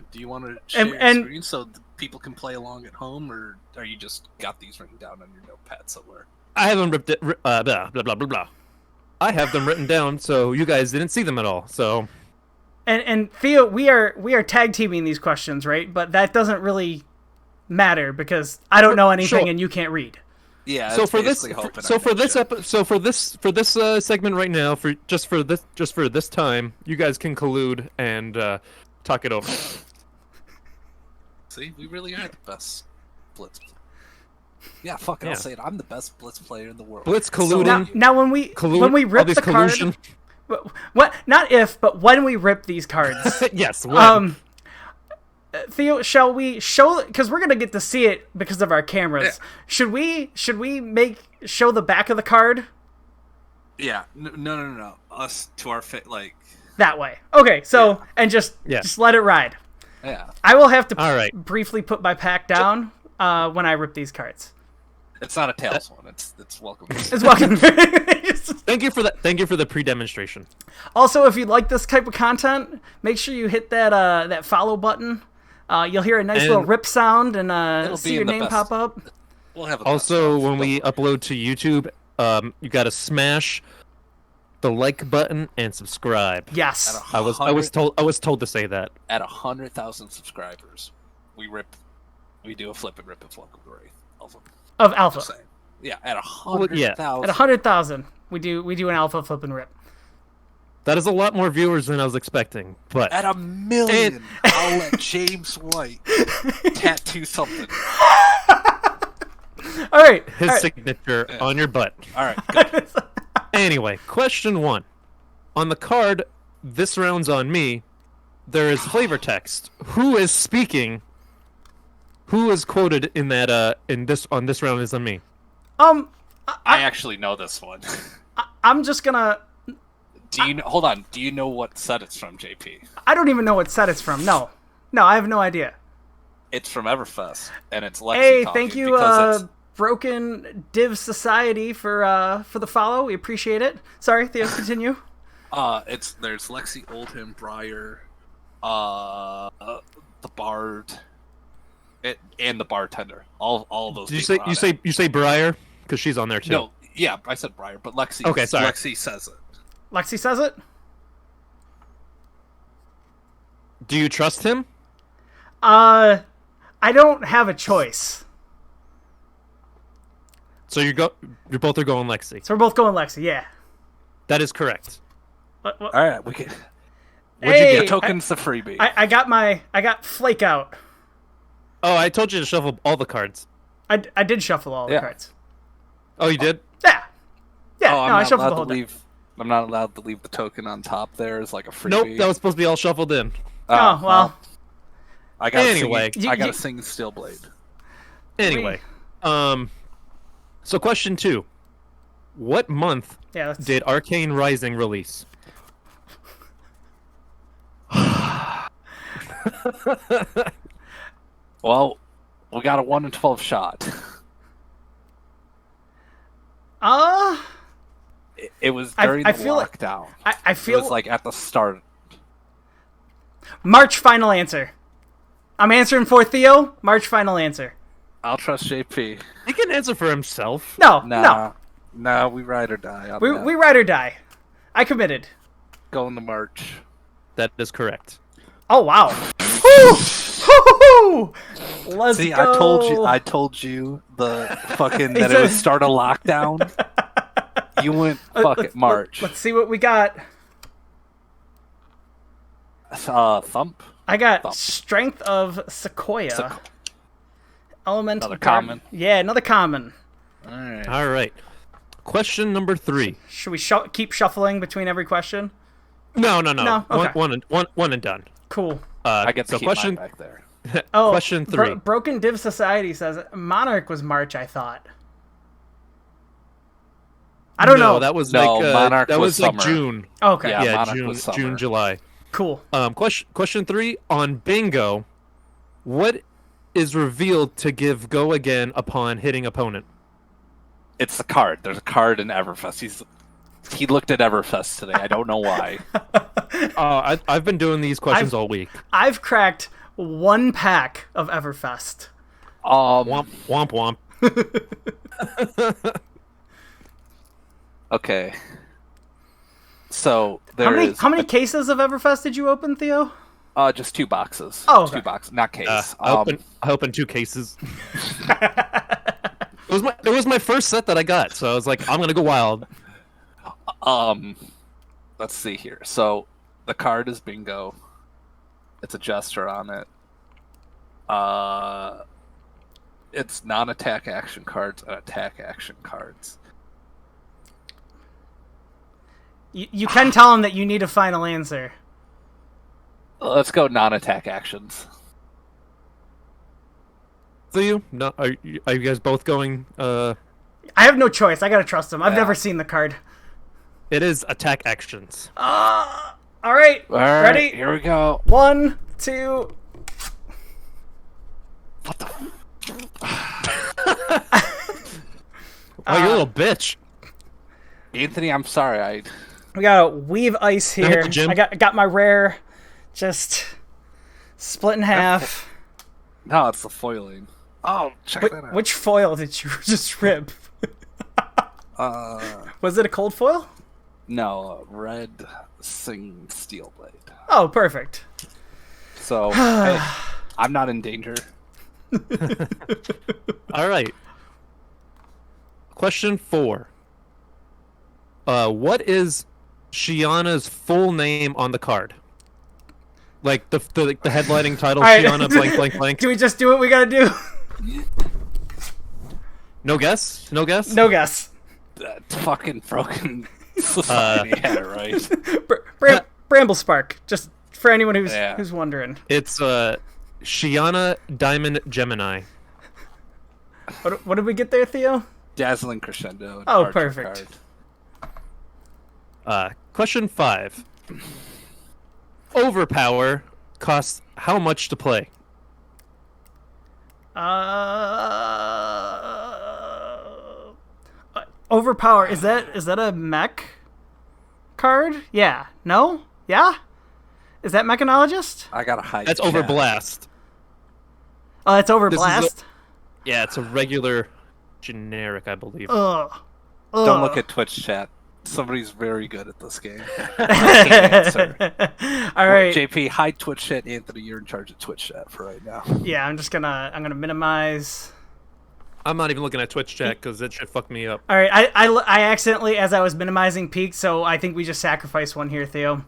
to share your and- screen so people can play along at home, or are you just got these written down on your notepad somewhere? I haven't ripped it. Blah blah blah blah blah. I have them written down, so you guys didn't see them at all. So, and Theo, we are tag teaming these questions, right? But that doesn't really matter because I don't know anything Sure. and you can't read. Yeah. so that's for this, basically hoping so I for make this shit. for this segment right now, for this time, you guys can collude and talk it over. See, we really are the best Blitz. Yeah, fuck it, Yeah. I'll say it. I'm the best Blitz player in the world. Blitz So colluding. Now when we All rip this the card, collusion. what? Not if, but when we rip these cards. Yes. When? Theo, shall we show? Because we're gonna get to see it because of our cameras. Yeah. Should we show the back of the card Yeah, no. Us to our fit, like, that way? Okay, so Yeah. and just Yeah. let it ride. yeah. I will have to All right. briefly put my pack down when I rip these cards. It's not a Tails one. It's welcome. It's welcome. Thank you for that. Thank you for the pre-demonstration. Also, if you like this type of content, make sure you hit that follow button. You'll hear a nice And little rip sound and It'll see be your in the name best- pop up. We'll have a Also, best when of, we don't upload to YouTube, you got to smash the like button and subscribe. Yes. worry. I was told to say that. At 100,000 subscribers, we do a flip and rip of Welcome to Wraith. Of Alpha. Just saying. Yeah, at yeah. 100,000. At 100,000, we do an Alpha flip and rip. That is a lot more viewers than I was expecting. But At 1 million, I'll let James White tattoo something. All right. his all right. signature on your butt. All right, good. Anyway, question 1. On the card, this round's on me. There is flavor text. Who is speaking? Who is quoted in that? On this round is on me. I actually know this one. I'm just gonna. Hold on. Do you know what set it's from, JP? I don't even know what set it's from. No, I have no idea. It's from Everfest, and it's Lexi Hey, talking thank you, because Broken Div Society for the follow. We appreciate it. Sorry, Theo, continue. there's Lexi, Oldham, Briar, the Bard, and the bartender. All those. Did you people say are on it. you say Briar? Because she's on there too. No? Yeah, I said Briar, but Lexi. Okay, sorry. Lexi says it. Lexi says it. Do you trust him? I don't have a choice. So you both are going Lexi. So we're both going Lexi. Yeah. That is correct. All right, we can. What'd you Hey, get? Tokens the freebie. I got Flake out. Oh, I told you to shuffle all the cards. I did shuffle all the Yeah. cards. Oh, you did? Yeah. Yeah. Oh, I'm no, I not shuffled allowed the whole to deck. leave. I'm not allowed to leave the token on top there as like a freebie. Nope, that was supposed to be all shuffled in. Oh well. I got Anyway. I got You- to sing Steelblade. Anyway, so question 2. What month Yeah. That's, did Arcane Rising release? Well, we got a 1 in 12 shot. It was during I the feel like- lockdown. I It feel was like at the start. March final answer. I'm answering for Theo. March final answer. I'll trust JP. He can answer for himself. No, Nah, we ride or die. On we that. we ride or die. I committed. Going to March. That is correct. Oh wow. Woo! Let's See, go. I told you the fucking that it would start a lockdown. You went fuck it, March. Let's see what we got. Thump. I got Thump. Strength of Sequoia. Elemental Another Guard- common. Yeah, another common. All right. All right. Question number 3. Should we keep shuffling between every question? No. No? Okay. One and done. Cool. I get to so keep question mine back there. Oh, question 3. Broken Div Society says Monarch was March. I thought. I don't know. That was No, like Monarch that was was like summer. June. Okay. Yeah. Yeah, Monarch was summer. June, July. Cool. Question 3 on bingo. What is revealed to give go again upon hitting opponent? It's the card. There's a card in Everfest. He looked at Everfest today. I don't know why. I've been doing these questions all week. I've cracked one pack of Everfest. Womp womp womp. Okay. So there is How many cases of Everfest did you open, Theo? just 2 boxes. Oh, okay. 2 boxes, not case. I opened 2 cases. It was my first set that I got, so I was like, I'm gonna go wild. Let's see here. So the card is bingo. It's a gesture on it. It's non-attack action cards and attack action cards. You can tell him that you need a final answer. Let's go non-attack actions. So you? No, are you guys both going? I have no choice. I gotta trust him. I've never seen the card. It is attack actions. All right. All right, Ready? here we go. 1, 2. Oh, you little bitch. Anthony, I'm sorry. We got a weave ice here. Jim? I got my rare, just split in half. No, it's the foiling. Oh, check that out. Which foil did you just rip? Was it a cold foil? No, red Sing Steel Blade. Oh, perfect. So, hey, I'm not in danger. All right. Question 4. What is Shiana's full name on the card? Like the headlining title, All right. Shiana blank blank blank. Do we just do what we gotta do? No guess? No guess? No guess. That fucking broken society had it right. Bramble Spark. Just for anyone who's Yeah. who's wondering. It's Shiana Diamond Gemini. What did we get there, Theo? Dazzling Crescendo. Oh, Archer perfect. card. Question 5. Overpower costs how much to play? Overpower. Is that a mech card? Yeah. No? Yeah? Is that mechanologist? I got a high. That's chat. Overblast. Oh, that's This is Overblast? Yeah, it's a regular generic, I believe. Ugh. Don't look at Twitch chat. Somebody's very good at this game. I can't answer. All right. JP, hi Twitch chat. Anthony, you're in charge of Twitch chat for right now. Yeah, I'm gonna minimize. I'm not even looking at Twitch chat because that shit fucked me up. All right, I accidentally, as I was minimizing, peaked, so I think we just sacrifice one here, Theo.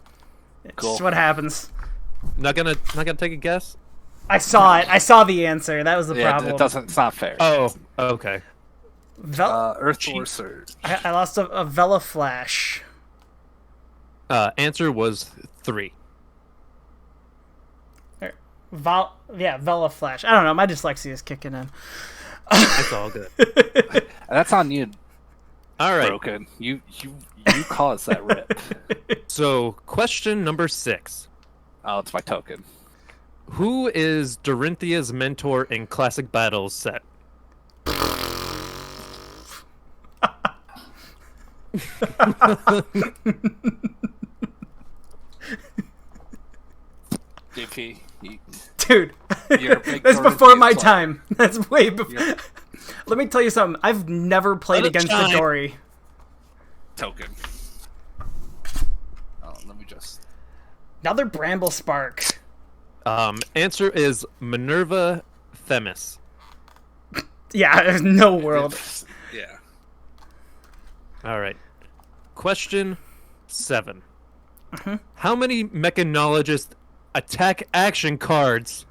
It's Cool. just what happens. Not gonna take a guess. I saw it. I saw the answer. That was the Yeah, problem. it doesn't. It's not fair. Oh, okay. Earthlore Surge. I lost a Vela Flash. Answer was 3. Vela Flash. I don't know. My dyslexia is kicking in. It's all good. That's on you. All right. Broken. You caused that rip. So, question number 6. Oh, it's my token. Who is Dorinthia's mentor in Classic Battles set? JP, Dude, You're a big that's Dorothea before my player. time. That's way before. You're- Let me tell you something. I've never played Let it against the shine. Dory. token. Oh, let me just. Another Bramble Spark. Answer is Minerva Themis. Yeah, there's no world. Yeah. All right. Question 7. How many mechanologist attack action cards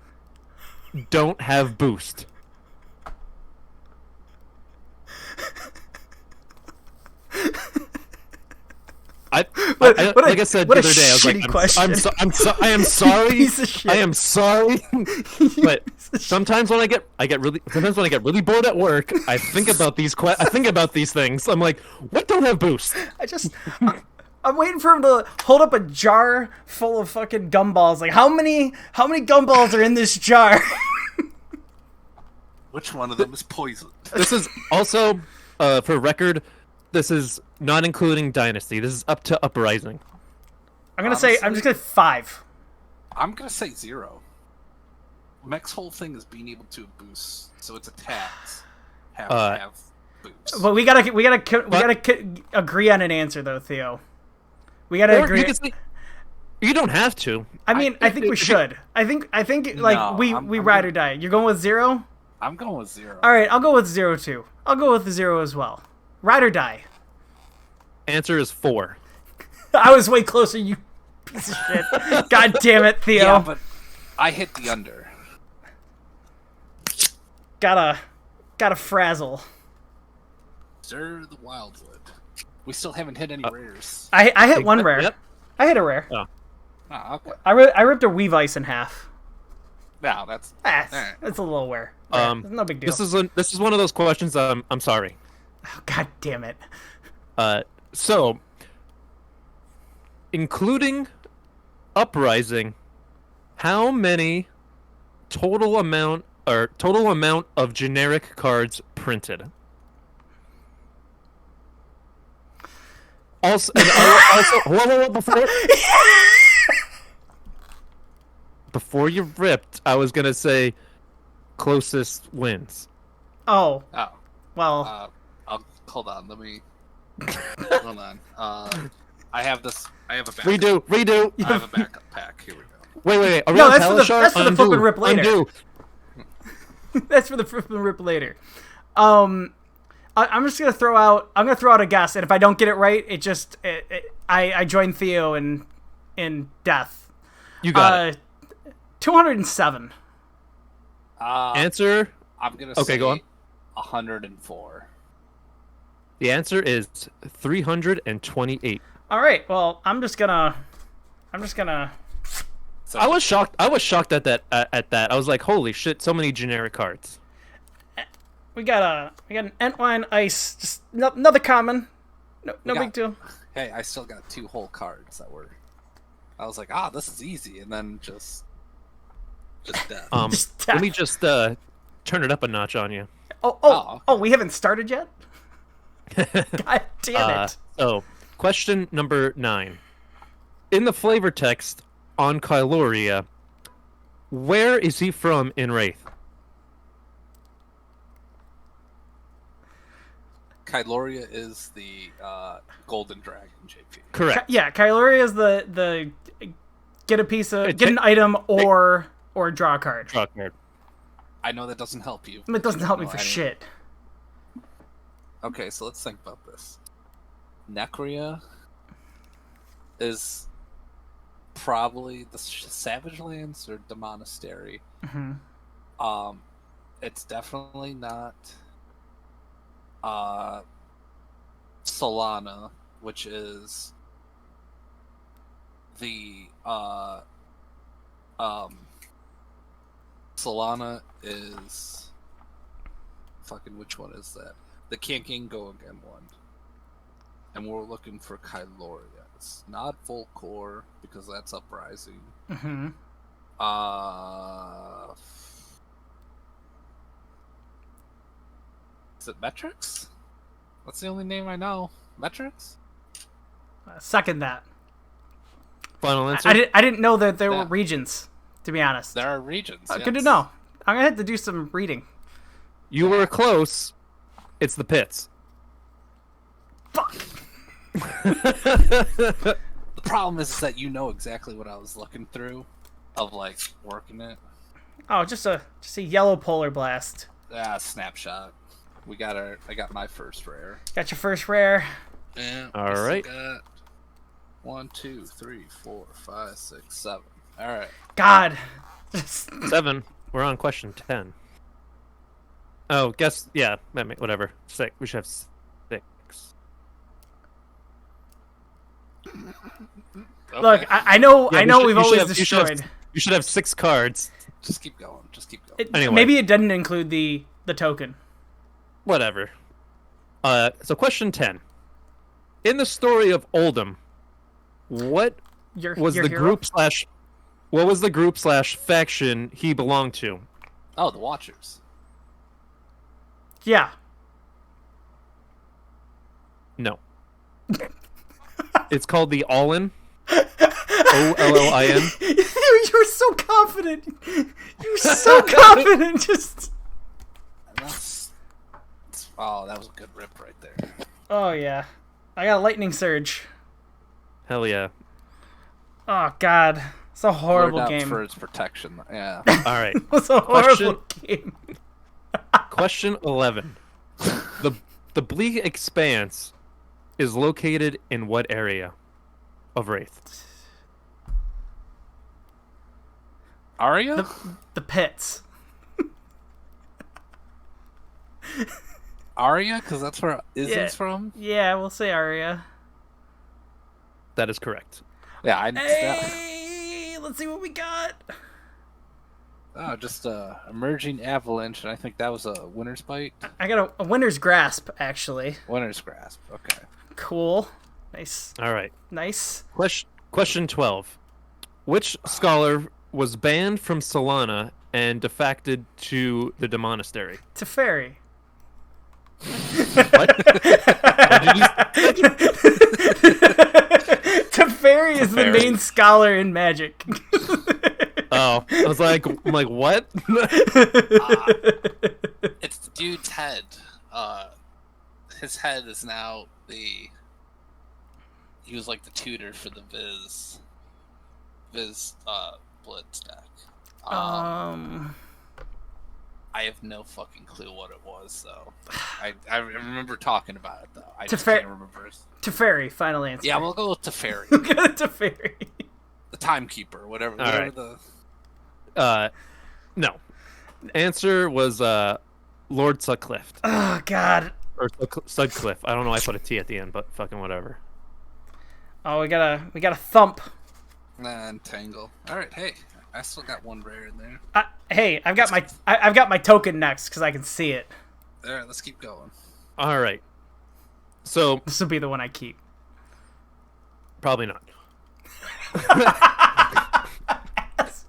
don't have boost? Like I said the what a other day, I was like, shitty question. I am sorry. Piece of shit. I am sorry. But sometimes when I get really bored at work, I think about these things. I'm like, what don't have boost? I'm waiting for him to hold up a jar full of fucking gumballs. Like, how many gumballs are in this jar? Which one of them is poison? This is also, for record, this is not including Dynasty. This is up to Uprising. I'm just gonna 5. I'm gonna say 0. Mech's whole thing is being able to boost, so its attacks have to have boost. But we gotta agree on an answer though, Theo. We gotta agree. You don't have to. I mean, I think we should. I think like No, we I'm ride or die. You're going with 0? I'm going with 0. All right, I'll go with 0 too. I'll go with 0 as well. Ride or die. Answer is 4. I was way closer, you piece of shit. God damn it, Theo. Yeah, but I hit the under. Gotta got a frazzle. Sir the Wildwood. We still haven't hit any rares. I hit one rare. Yep. I hit a rare. Oh. Oh, okay. I ripped a Weavice in half. No, that's... That's a little rare. No big deal. This is one of those questions. I'm sorry. Oh, God damn it. So, including Uprising, how many total amount of generic cards printed? Also, whoa, before you ripped, I was gonna say closest wins. Oh. Oh. Well. Hold on, let me... Hold on. I have a backup. Redo. I have a backup pack. Here we go. Wait. Are we No, on that's for the flip and rip later. Undo. That's for the flip and rip later. I'm just gonna throw out a guess, and if I don't get it right, I join Theo in death. You got it. 207. Answer. I'm gonna say go on. 104. The answer is 328. All right. Well, I'm just gonna. I was shocked at that. I was like, "Holy shit! So many generic cards." We got an Entwine Ice, just another common. No big deal. Hey, I still got 2 whole cards that were. I was like, this is easy, and then just death. Let me just turn it up a notch on you. Oh, we haven't started yet? God damn it. So, question number 9. In the flavor text on Kyloria, where is he from in Wraith? Kyloria is the Golden Dragon, JP. Correct. Yeah, Kyloria is the get an item or draw a card. Draw a card. I know that doesn't help you. It doesn't help me for shit. Okay, so let's think about this. Necria is probably the Savage Lands or the Monastery. Mm-hmm. It's definitely not Solana, which is the Solana is fucking, which one is that? The Can't Go Again one. And we're looking for Kyloria. It's not Volcor because that's Uprising. Mm-hmm. Is it Metrix? That's the only name I know. Metrix? Second that. Final answer? I didn't know that there were regions, to be honest. There are regions. Yes. Good to know. I'm going to have to do some reading. You were close. It's the pits. Fuck. The problem is that you know exactly what I was looking through of like working it. Oh, just a yellow polar blast. Snapshot. I got my first rare. Got your first rare. Yeah. All right. Got 1, 2, 3, 4, 5, 6, 7. All right. God. 7. We're on question 10. Oh, whatever. 6. We should have 6. Okay. Look, I know we've always destroyed. You should have 6 cards. Just keep going. Anyway. Maybe it doesn't include the token. Whatever. So question 10. In the story of Oldham, what was the group / faction he belonged to? Oh, the Watchers. Yeah. No. It's called the All-In. Ollin. You were so confident. You were so confident. Just. That was a good rip right there. Oh yeah, I got a lightning surge. Hell yeah. Oh god, it's a horrible game. For its protection, yeah. All right. It's a horrible game. Question 11. The Bleak Expanse is located in what area of Wraith? Aria? The pits. Arya, because that's where Izzy's Yeah. from. Yeah, we'll say Arya. That is correct. Yeah, Hey, let's see what we got. Oh, just emerging avalanche, and I think that was a winner's bite. I got a winner's grasp, actually. Winner's grasp. Okay. Cool. Nice. All right. Nice. Question 12. Which scholar was banned from Solana and defected to the Demonastery? Teferi. What? What did you Teferi is the Teferi. main scholar in Magic. Oh, I was like, what? It's the dude's head. His head is now the. He was like the tutor for the Viz Blitz deck. I have no fucking clue what it was, though. I remember talking about it, though. I just can't remember. Teferi, final answer. Yeah, we'll go with Teferi. Teferi. The timekeeper, whatever. All whatever right. No. Answer was Lord Sutcliffe. Oh, God. Or Sutcliffe. I don't know why I put a T at the end, but fucking whatever. Oh, we got a thump. Nah, entangle. All right, hey, I still got one rare in there. Hey, I've got my token next because I can see it. All right, let's keep going. All right. So This will be the one I keep. probably not.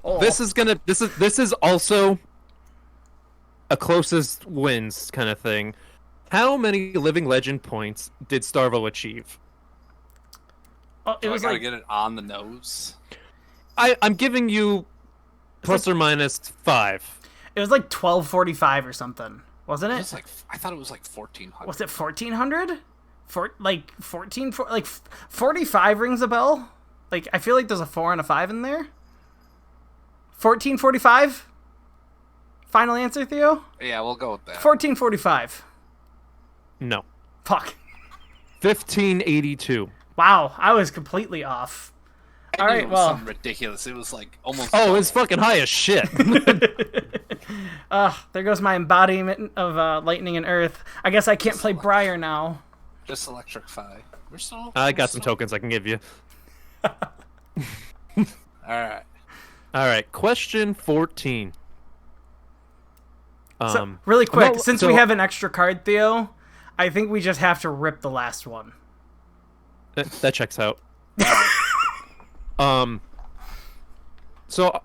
Oh. This is also a closest wins kind of thing. How many Living Legend points did Starvo achieve? Oh, it So was I gotta like get it on the nose. I'm giving you plus or minus 5. it was like 1245 or something, wasn't It it? was like I thought it was like 1400. Was it 1400? Like 45 rings a bell. Like I feel like there's a 4 and a 5 in there. 1445. Final answer, Theo. Yeah, we'll go with that. 1445. No. Fuck. 1582. Wow, I was completely off. I All knew right, it was well. something ridiculous. It was like almost. Oh, it's fucking high as shit. There goes my embodiment of lightning and earth. I guess I can't play Briar now. Just electrify. We're still. I got some tokens I can give you. All right. All right, question 14. So, really quick, no, since so- we have an extra card, Theo, I think we just have to rip the last one. That checks out. So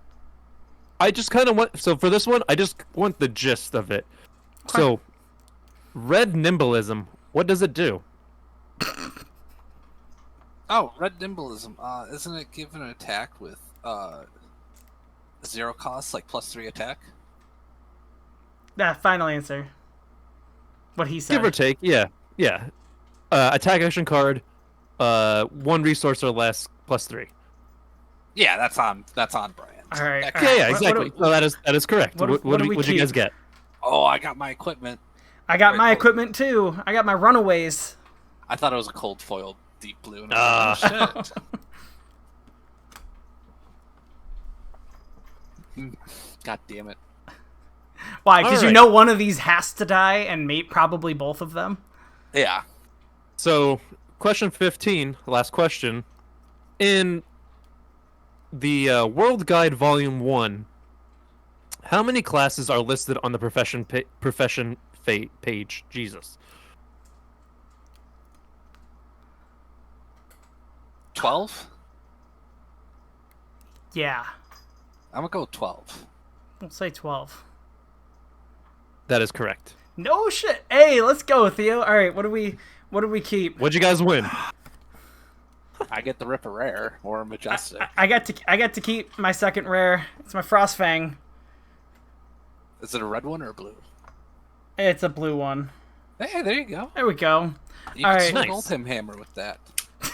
I just kind of want. So for this one, I just want the gist of it. So, red nimbleism. What does it do? Oh, red nimbleism. Isn't it given an attack with 0 cost, like +3 attack? Final answer. What he said. Give or take. Yeah. Attack action card. 1 resource or less +3. Yeah, that's on Brian. All right. That all counts. Yeah, right. exactly. So that is correct. what do we What'd you guys keep? get? Oh, I got my equipment. I got Right, my oh. equipment too. I got my runaways. I thought it was a cold foil deep blue. And I was like, oh, shit. God damn it. Why? Because you Alright. know one of these has to die, and probably both of them. Yeah. So, question 15, last question. In the World Guide Volume 1, how many classes are listed on the profession page? Jesus. 12? Yeah. I'm gonna go with 12. We'll say 12. That is correct. No shit. Hey, let's go, Theo. All right, what do we keep? What'd you guys win? I get the Ripper Rare or Majestic. I got to keep my second rare. It's my Frostfang. Is it a red one or a blue? It's a blue one. Hey, there you go. There we go. You All can right. swing Nice. Oldham Hammer with that.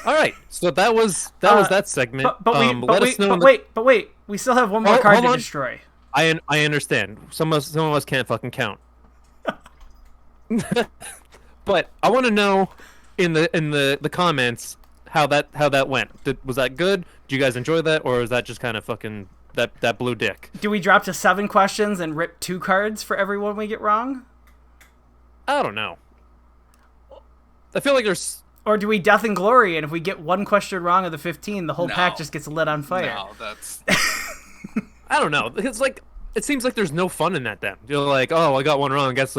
All right, so that was that segment. But Let us know. wait. We still have one more Oh, card hold to on. destroy. I understand. Some of us can't fucking count. But I want to know in the comments how that went. Was that good? Did you guys enjoy that, or is that just kind of fucking that blue dick? Do we drop to 7 questions and rip 2 cards for every one we get wrong? I don't know. I feel like there's... Or do we Death and Glory, and if we get one question wrong of the 15, the whole pack just gets lit on fire? No, that's... I don't know. It's like, it seems like there's no fun in that then. You're like, oh, I got one wrong. I guess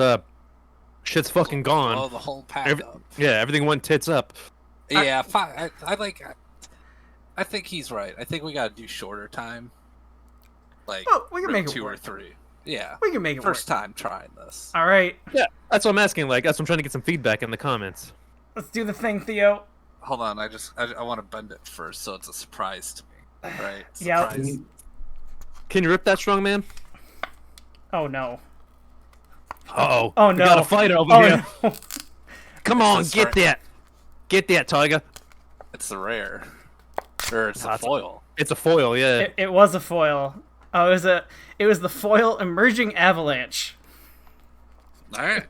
shit's fucking gone. Blow the whole pack up. Yeah, everything went tits up. Yeah, I think he's right. I think we gotta do shorter time. Like, we can make it 2 work. or 3. Yeah. We can make it First work. time trying this. All right. Yeah, that's what I'm asking. Like, that's what I'm trying to get some feedback in the comments. Let's do the thing, Theo. Hold on, I want to bend it first so it's a surprise to me. Right? Yeah. Surprise. Can you rip that strong man? Oh, no. Uh-oh. Oh, We no. got a fight over Oh, here. no. Come on, This is get right. that. Get that, Tiger. It's the rare. Or it's the That's- foil. It's a foil, yeah. It was a foil. Oh, it was the foil emerging avalanche. Alright.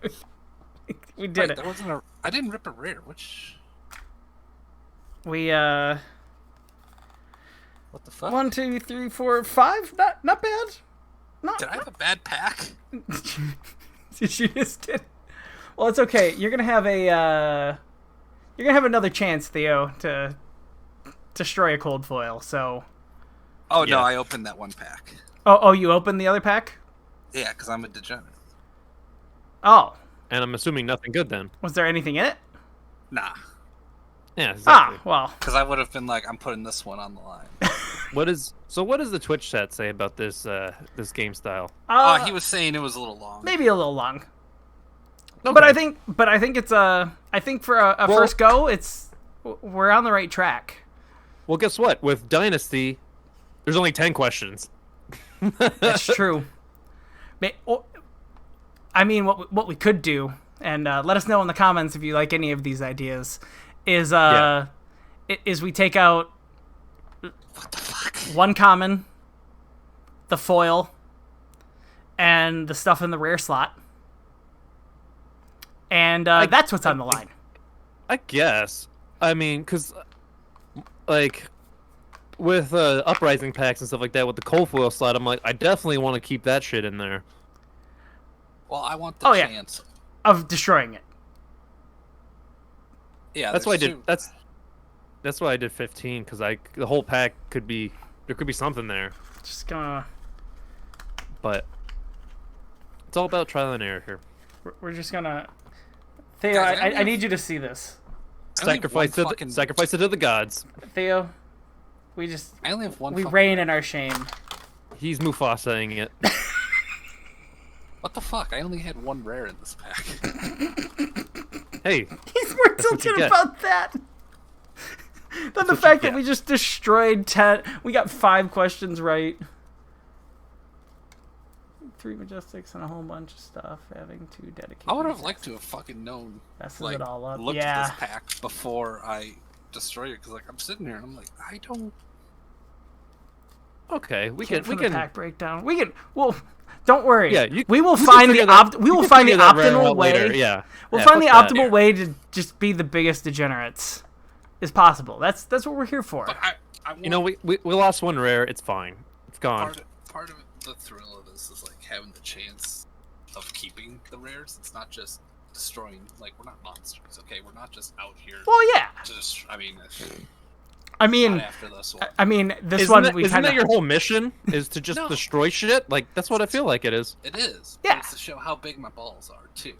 We did it. There wasn't a... I didn't rip a rare. Which... We What the fuck? 1, 2, 3, 4, 5. Not bad. Not. Did I have a bad pack? She just did. Well, it's okay. You're gonna have another chance, Theo, to destroy a cold foil. So. Oh, Yeah. no, I opened that one pack. Oh, you opened the other pack? Yeah, because I'm a degenerate. Oh, And I'm assuming nothing good then. was there anything in it? Nah. Yeah, exactly. Ah, well. Because I would have been like, I'm putting this one on the line. What does the Twitch chat say about this this game style? He was saying it was a little long. Maybe a little long. Okay. But I think it's I think for a Well- first go, we're on the right track. Well, guess what? With Dynasty, there's only 10 questions. That's true. I mean, what we could do, and let us know in the comments if you like any of these ideas, is we take out What the fuck? one common, the foil, and the stuff in the rare slot, and that's what's on the line. I guess. I mean, because, like, with Uprising packs and stuff like that, with the cold foil slot, I'm like, I definitely want to keep that shit in there. Well, I want the yeah. chance. Of destroying it. Yeah, That's why I there's did. two- That's why I did 15, because the whole pack could be something there, Just gonna. but it's all about trial and error here. We're just gonna. Theo, Guys, I need you to see this. I only have Sacrifice it to the gods. Theo, we I only have one. we fucking- reign in our shame. He's Mufasa-ing it. What the fuck? I only had one rare in this pack. Hey, He's more That's what you tilted get. about that than the what you fact that get. we just destroyed 10. We got 5 questions right. 3 Majestics and a whole bunch of stuff. Having 2 dedicated. I would have liked to have fucking known. Messes Like, it all up. looked Yeah. at this pack before I destroyed it, because like I'm sitting here and I'm like, I don't. okay, we Can't can from the pack breakdown. We can. Well, don't worry. Yeah, we will you can find the figure that- we you will can find the figure that rare optimal out way. later, yeah. We'll Yeah, find the fuck that. optimal way to just be the biggest degenerates is possible. That's what we're here for. But I want, You know, we lost one rare. It's fine. It's gone. part of the thrill of this is like having the chance of keeping the rares. It's not just destroying. Like, we're not monsters, okay? We're not just out here Well, yeah. to just. I mean, I mean, not after this one. I mean, this Isn't one that, we isn't kind that of. your whole mission? Is to just No. destroy shit? Like, that's what I feel like it is. It is. Yeah. But it's to show how big my balls are too.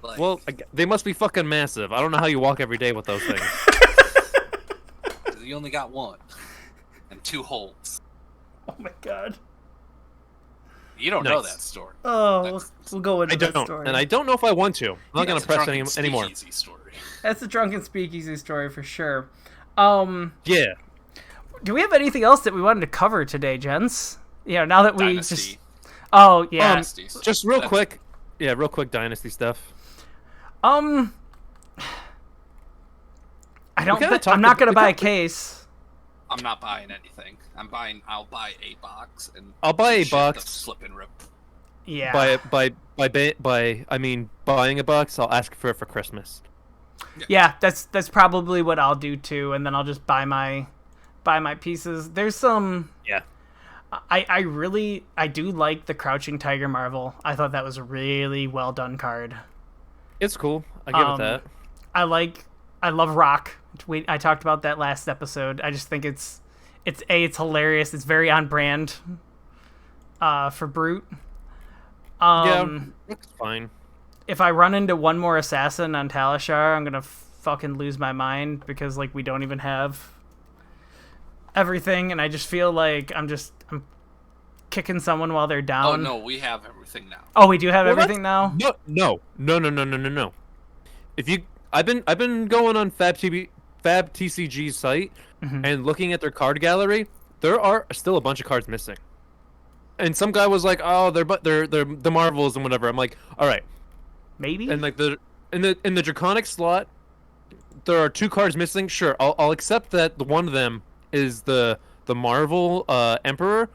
Like, Well, they must be fucking massive. I don't know how you walk every day with those things. you only got one and 2 holes. Oh my god. You don't know Nice. that story. Oh, That's- we'll go into I that don't, story. and I don't know if I want to. I'm not gonna That's a press drunken anymore. speakeasy story. That's a drunken speakeasy story for sure. Yeah. Do we have anything else that we wanted to cover today, gents? Yeah, now that we Dynasty. just. Oh yeah. Dynasties. Just real quick. Yeah, real quick Dynasty stuff. I don't. kinda I'm not talked- gonna we buy a talked- case. I'm not buying anything. I'll buy a box and. I'll buy a shit box. to Flip and rip. Yeah. I mean, buying a box. I'll ask for it for Christmas. Yeah, that's probably what I'll do too, and then I'll just buy my pieces. There's some. Yeah. I do like the Crouching Tiger Marvel. I thought that was a really well done card. It's cool. I give it that. I love rock. I talked about that last episode. I just think it's hilarious. It's very on brand for Brute. Yeah, it's fine. If I run into one more assassin on Talishar, I'm gonna fucking lose my mind because like we don't even have everything, and I just feel like I'm kicking someone while they're down. Oh no, we have everything now. Oh, we do have everything now. No. If you, I've been going on FabTCG's site and looking at their card gallery. There are still a bunch of cards missing. And some guy was like, "Oh, they're the Marvels and whatever." I'm like, "All right, maybe." And like in the Draconic slot, there are 2 cards missing. Sure, I'll accept that one of them is the Marvel Emperor,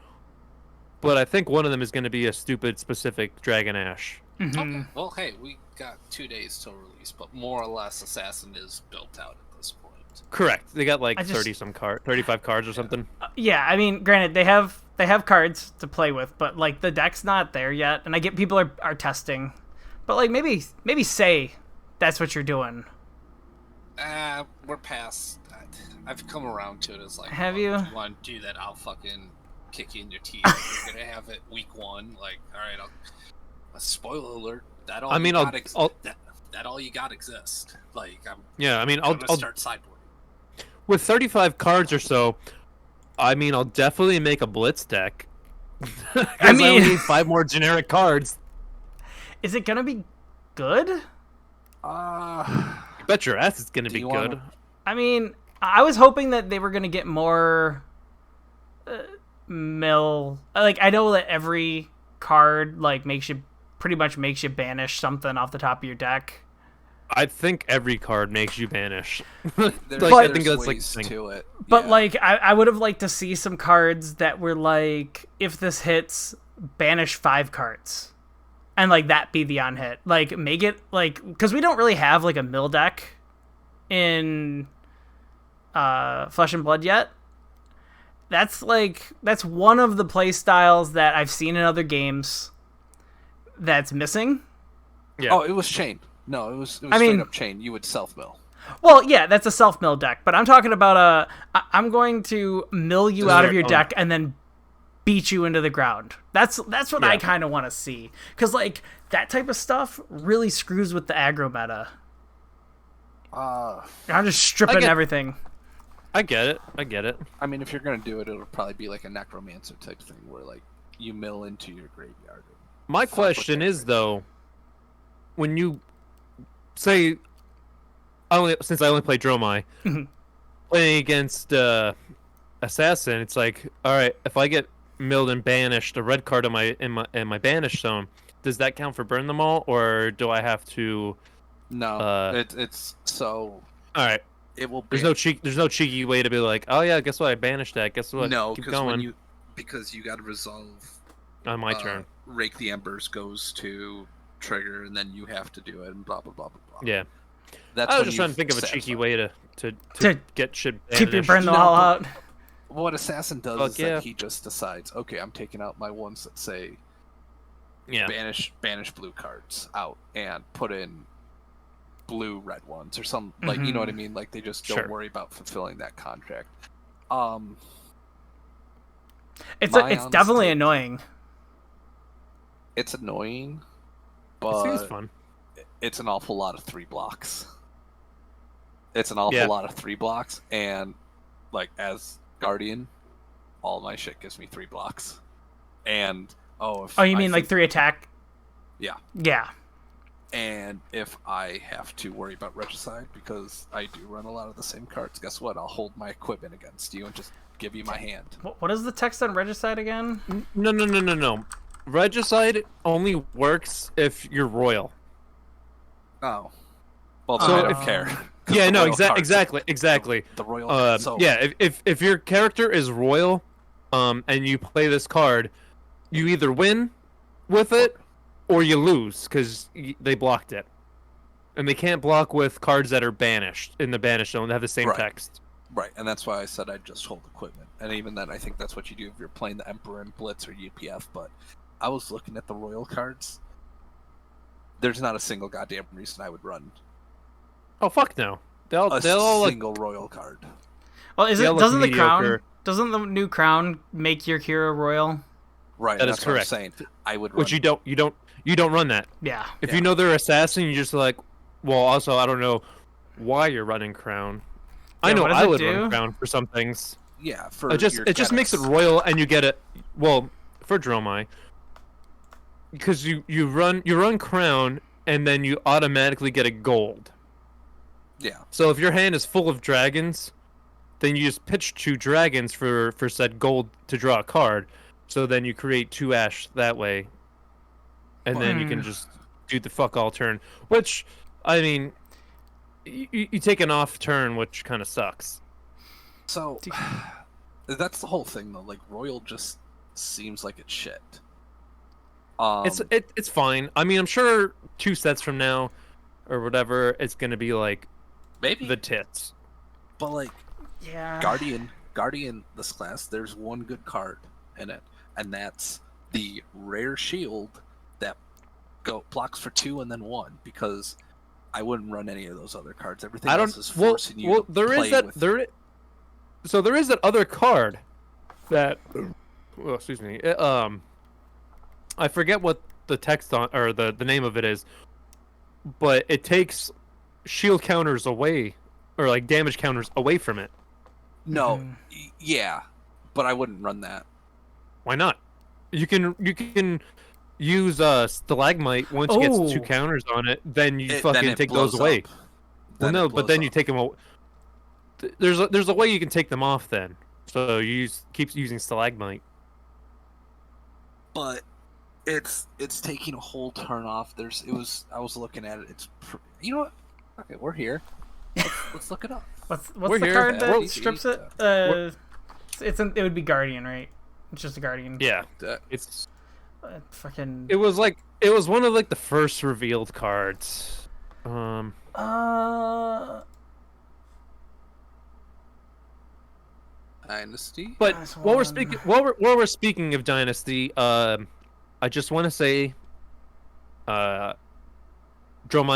but I think one of them is going to be a stupid specific Dragon Ash. Okay. Well, hey, we got 2 days till release, but more or less, Assassin is built out at this point. Correct. They got like 35 cards or something. Yeah, I mean, granted, they have cards to play with, but like the deck's not there yet, and I get people are testing, but like maybe say that's what you're doing. We're past that. I've come around to it as like, have you? If you want to do that, I'll fucking kick you in your teeth. You're gonna have it week 1. Like, all right, spoiler alert. That all. I mean, that all you got exists. Like, I'll start sideboarding. With 35 cards or so, I mean, I'll definitely make a Blitz deck. I only need 5 more generic cards. Is it gonna be good? You bet your ass it's gonna be good. I mean, I was hoping that they were gonna get more mill. Like, I know that every card like pretty much makes you banish something off the top of your deck. I think every card makes you banish. I think that's like to it. But like, I would have liked to see some cards that were like, if this hits, banish 5 cards, and like that be the on hit. Like, make it like, because we don't really have like a mill deck in Flesh and Blood yet. That's one of the play styles that I've seen in other games that's missing. Yeah. Oh, it was chain. No, it was straight up chain. You would self-mill. Well, yeah, that's a self-mill deck, but I'm talking about I'm going to mill you out of your deck and then beat you into the ground. That's what I kind of want to see, because like that type of stuff really screws with the aggro meta. I'm just stripping everything. I get it. I mean, if you're gonna do it, it'll probably be like a necromancer type thing, where like you mill into your graveyard. My question is though, when you say, since I only play Dromai, playing against Assassin, it's like, all right, if I get milled and banished a red card in my banish zone, does that count for burn them all, or do I have to? No, it's so. All right, it will. There's no cheeky way to be like, oh yeah, guess what? I banished that. Guess what? No, because you got to resolve on my turn. Rake the Embers goes to trigger, and then you have to do it, and blah blah blah blah blah. Yeah, I was just trying to think of a cheeky way to get shit banished. Keep your burn them all out. What Assassin does is that he just decides, okay, I'm taking out my ones that say, banish blue cards out, and put in blue red ones or some like you know what I mean. Like they just don't worry about fulfilling that contract. It's definitely annoying. It's annoying, but it seems fun. It's an awful lot of 3 blocks. It's an awful lot of 3 blocks, and like as Guardian, all my shit gives me 3 blocks. And you mean like 3 attack? Yeah. Yeah. And if I have to worry about Regicide because I do run a lot of the same cards, guess what? I'll hold my equipment against you and just give you my hand. What is the text on Regicide again? No. Regicide only works if you're royal. Oh. Well, so I don't care. Yeah, no, exactly. The royal if your character is royal, and you play this card, you either win with it or you lose because they blocked it. And they can't block with cards that are banished in the banished zone that have the same text. Right, and that's why I said I'd just hold equipment. And even then, I think that's what you do if you're playing the Emperor and Blitz or UPF. But I was looking at the royal cards. there's not a single goddamn reason I would run Oh fuck no. They'll a look, single royal card. Well, they'll look doesn't the crown mediocre. doesn't the new crown make your hero royal? Right, That is that's what I'm correct. saying. I would run. Which you don't run that. Yeah. If Yeah. you know they're assassin, you just like, well, also I don't know why you're running crown. I Yeah, know what does I it would do? run crown for some things. Yeah, for It just makes it royal, and you get it. Well, for Dromai, because you run crown, and then you automatically get a gold. Yeah, So if your hand is full of dragons, then you just pitch 2 dragons for said gold to draw a card. So then you create 2 ash that way, and then you can just do the fuck all turn. Which, I mean, you take an off turn, which kind of sucks. so that's the whole thing though. Like royal just seems like it's shit. It's fine. I mean, I'm sure 2 sets from now, or whatever, it's gonna be like maybe the tits. but like Yeah. Guardian this class, there's one good card in it, and that's the rare shield that blocks for 2 and then 1, because I wouldn't run any of those other cards. Everything I else don't. is Well, forcing you to there play is that with... So there is that other card that. Well, excuse me. I forget what the text on or the name of it is, but it takes shield counters away, or like damage counters away from it. No, Mhm. Yeah, but I wouldn't run that. Why not? You can use stalagmite once it gets 2 Oh. counters on it. Then you Then fucking it take those blows away. up. Well, Then no, it but blows then you up. take them. There's a way you can take them off then. So you keep using stalagmite. But it's taking a whole turn off. I was looking at it. You know what? Okay, we're here. Let's look it up. What's We're the here. card that We're- strips it? It would be Guardian, right? It's just a Guardian. Yeah, That- it's Fucking. it was one of like the first revealed cards. Dynasty. But Nice while we're one. speaking of Dynasty, I just want to say, Dromai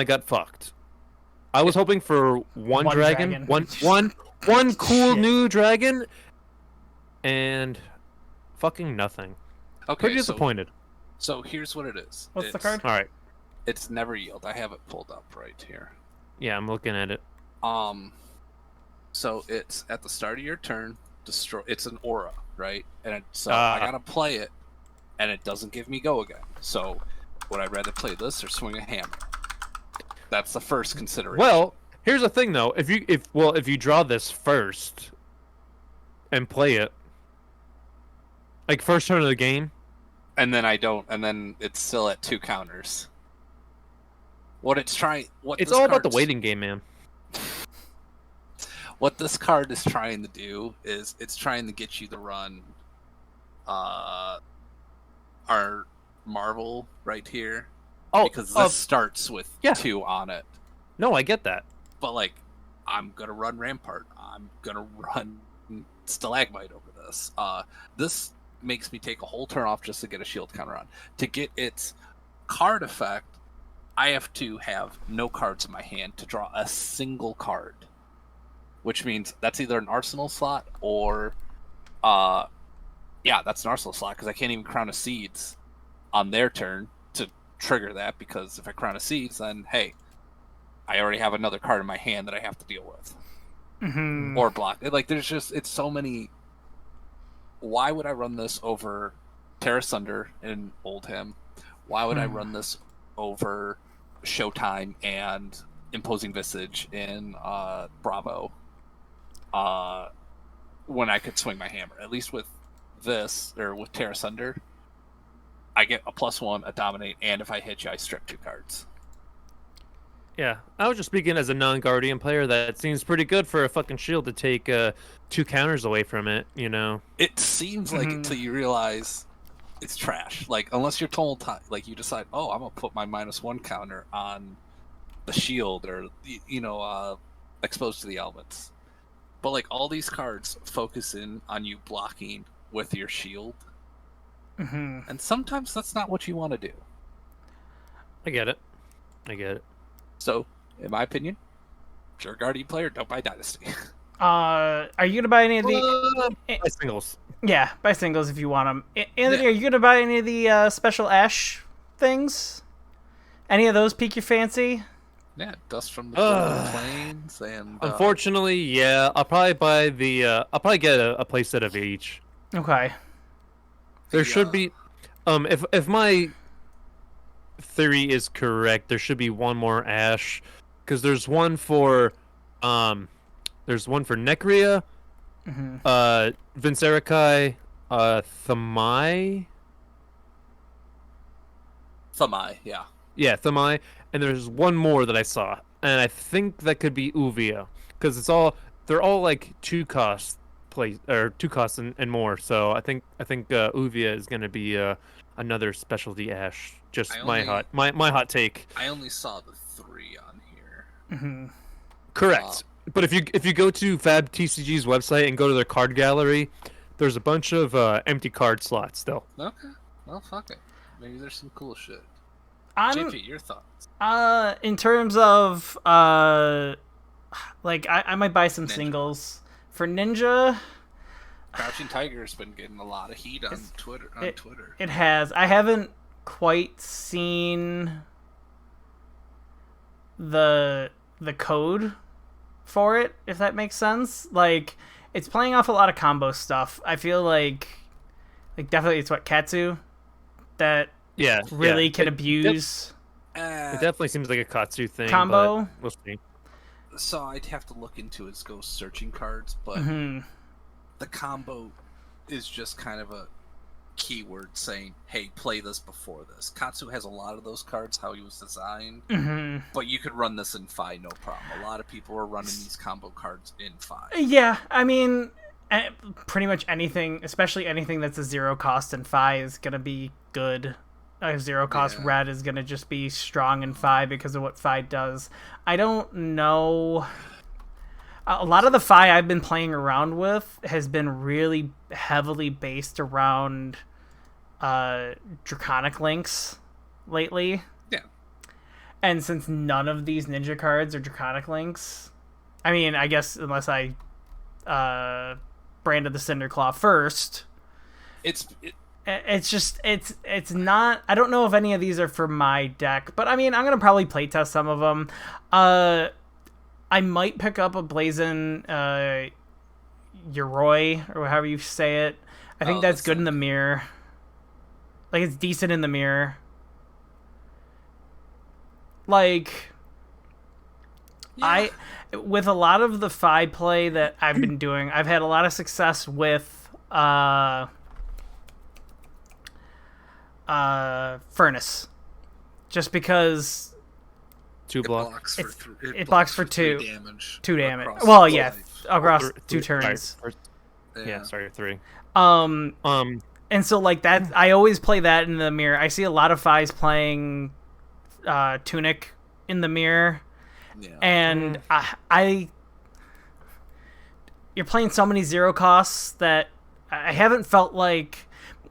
got fucked. I was hoping for one dragon. One cool Shit. new dragon, and fucking nothing. Okay, Pretty disappointed. So here's what it is. What's the It's- card? All right, It's never yield. I have it pulled up right here. yeah, I'm looking at it. So it's at the start of your turn. Destroy. It's an aura, right? And so Ah. I gotta play it, and it doesn't give me go again. So would I rather play this or swing a hammer? That's the first consideration. Well, here's the thing though. If you draw this first and play it, like first turn of the game, and then I don't, and then it's still at 2 counters. What it's trying, what it's this all about the card's- waiting game, man. What this card is trying to do is it's trying to get you to run our Marvel right here, Oh, because this starts with yeah. 2 on it. no, I get that. But like, I'm gonna run Rampart. I'm gonna run Stalagmite over this. This makes me take a whole turn off just to get a shield counter on. To get its card effect, I have to have no cards in my hand to draw a single card. Which means that's either an arsenal slot or, that's an arsenal slot, because I can't even crown a seeds on their turn to trigger that, because if I crown a seeds, then hey, I already have another card in my hand that I have to deal with. Mhm. Or block. Like, it's so many. Why would I run this over Terra Sunder in Oldham? Why would I run this over Showtime and Imposing Visage in Bravo? When I could swing my hammer. At least with this, or with Terra Sunder, I get a +1, a dominate, and if I hit you, I strip 2 cards. Yeah, I was just speaking as a non-guardian player. That seems pretty good for a fucking shield to take 2 counters away from it. You know. It seems like Mhm. until you realize it's trash. Like, unless you're told, like, you decide, oh, I'm gonna put my -1 counter on the shield, or exposed to the elements. But like, all these cards focus in on you blocking with your shield, Mhm. and sometimes that's not what you want to do. I get it. I get it. So, in my opinion, if you're a Guardian player, don't buy Dynasty. Are you gonna buy any of the? By singles. Yeah, buy singles if you want them. Anthony, Yeah. are you gonna buy any of the special Ash things? Any of those pique your fancy? Yeah, Dust from the Golden Plains and... Unfortunately, yeah. I'll probably buy the... I'll probably get a playset of each. Okay. There should be... If my theory is correct, there should be one more Ash. Because there's one for... There's one for Necria, Vincerikai, Thamai. Thamai, yeah. Yeah, Thamai. And there's one more that I saw. And I think that could be Uvia. Because they're all like 2-cost and more. So I think Uvia is gonna be another specialty Ash. Just my hot take. I only saw the 3 on here. Correct. But if you go to Fab TCG's website and go to their card gallery, there's a bunch of empty card slots still. Okay. Well, fuck it. Maybe there's some cool shit. I'm JP, your thoughts? in terms of I might buy some Ninja. singles for Ninja. Crouching Tiger's been getting a lot of heat on Twitter. It has. I haven't quite seen the code for it, if that makes sense. Like, it's playing off a lot of combo stuff. I feel like definitely it's what Katsu that really can abuse It definitely seems like a Katsu thing. combo. But we'll see. So I'd have to look into his Ghost searching cards, but the combo is just kind of a keyword saying, hey, play this before this. Katsu has a lot of those cards, how he was designed, but you could run this in Fi no problem. A lot of people are running these combo cards in Fi. Yeah, I mean, pretty much anything, especially anything that's a 0 cost in Fi is going to be good. A 0 cost red is going to just be strong in Fi because of what Fi does. I don't know. A lot of the Fi I've been playing around with has been really heavily based around Draconic Links lately. Yeah. And since none of these ninja cards are Draconic Links, I mean, I guess unless I branded the Cinderclaw first, it's not. I don't know if any of these are for my deck, but I mean, I'm gonna probably playtest some of them. I might pick up a Blazon Yoroi, or however you say it. I think that's good in the mirror. Like, it's decent in the mirror. Like, with a lot of the Fi play that I've been doing, I've had a lot of success with Furnace. Just because... It blocks for 2 damage. 2 damage. Across Well, the yeah, life. across 2 turns. Sorry, 3. And so, like, that, I always play that in the mirror. I see a lot of Fis playing Tunic in the mirror. Yeah. And you're playing so many 0 costs that I haven't felt like,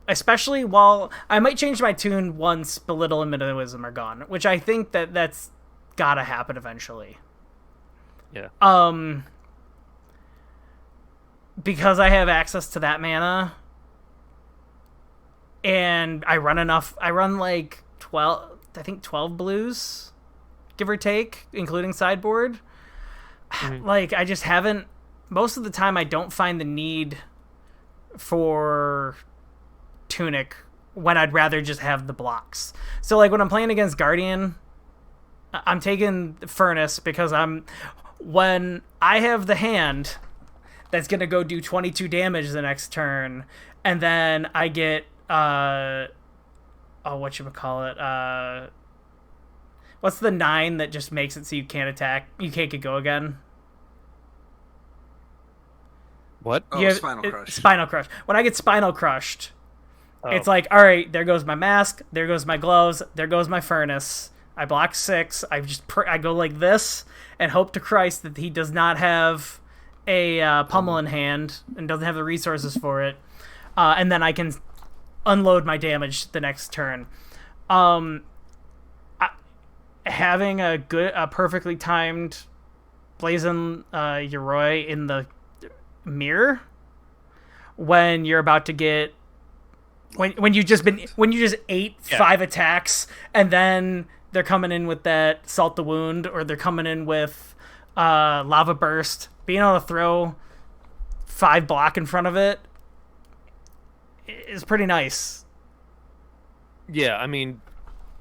especially while I might change my tune once Belittle and Minimalism are gone, which I think that's gotta happen eventually. Yeah. Because I have access to that mana, and I run like 12 blues, give or take, including sideboard. Like, I just haven't, most of the time I don't find the need for Tunic when I'd rather just have the blocks. So, like, when I'm playing against Guardian, I'm taking Furnace because when I have the hand that's gonna go do 22 damage the next turn, and then I get whatchamacallit, what's the 9 that just makes it so you can't attack, you can't get go again? What? Spinal Crush. Spinal Crush. When I get Spinal Crushed, it's like, all right, there goes my mask, there goes my gloves, there goes my Furnace. I block 6. I go like this and hope to Christ that he does not have a pummel in hand and doesn't have the resources for it, and then I can unload my damage the next turn. And having a perfectly timed Blazing Yoroi in the mirror when you're about to get when you just ate 5 attacks and then they're coming in with that Salt the Wound, or they're coming in with Lava Burst, being able to throw 5 block in front of it is pretty nice. Yeah, I mean,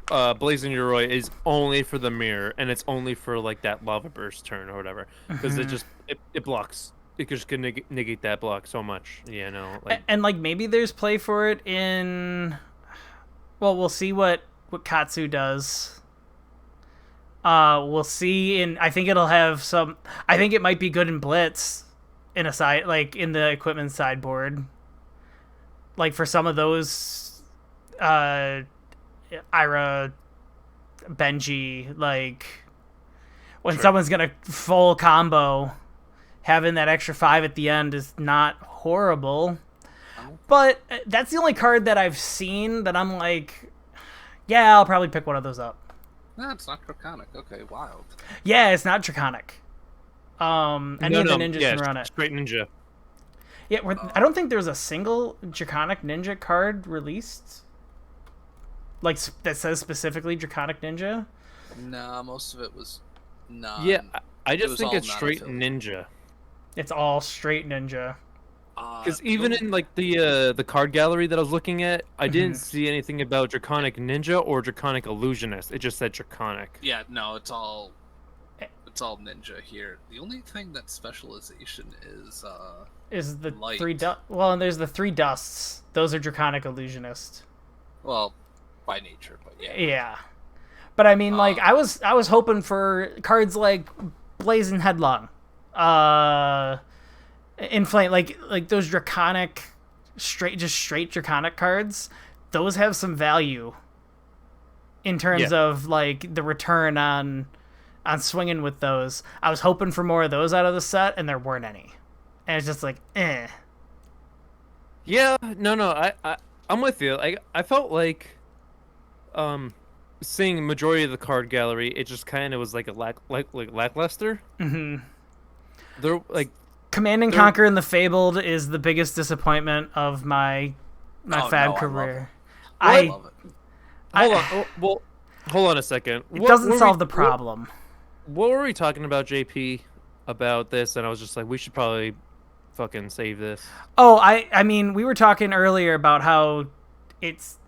Blazing Yoroi is only for the mirror, and it's only for like that Lava Burst turn or whatever, because it blocks. It just can negate that block so much. Yeah, no. Like... And like maybe there's play for it in. Well, we'll see what Katsu does. We'll see I think it'll have some. I think it might be good in Blitz, in a side, like in the equipment sideboard. Like for some of those, Ira, Benji, like when someone's gonna full combo, having that extra 5 at the end is not horrible. But that's the only card that I've seen that I'm like, yeah, I'll probably pick one of those up. No, it's not Draconic. Okay, wild. Yeah, it's not Draconic. Any of the ninjas can run it. Straight ninja. Yeah, I don't think there's a single Draconic Ninja card released, like that says specifically Draconic Ninja. Nah, most of it was non. Yeah, I just think it's straight ninja. It's all straight ninja. Because even in like the card gallery that I was looking at, I didn't see anything about Draconic Ninja or Draconic Illusionist. It just said Draconic. Yeah, no, it's all ninja here. The only thing that's specialization is the light. 3 well, and there's the 3 dusts. Those are Draconic Illusionist. Well, by nature, but yeah. Yeah. But I mean, like I was hoping for cards like Blazing Headlong, Inflame, like those Draconic, straight Draconic cards. Those have some value in terms of like the return on swinging with those. I was hoping for more of those out of the set, and there weren't any. And it's just like, eh. Yeah, no, I'm with you. I felt like, seeing majority of the card gallery, it just kind of was like a lackluster. Mm-hmm. They're like Command and Conquer and the Fabled is the biggest disappointment of my Fab career. I love it. Hold on a second. It doesn't solve the problem. What were we talking about, JP, about this? And I was just like, we should probably fucking save this. Oh, I mean, we were talking earlier about how it's.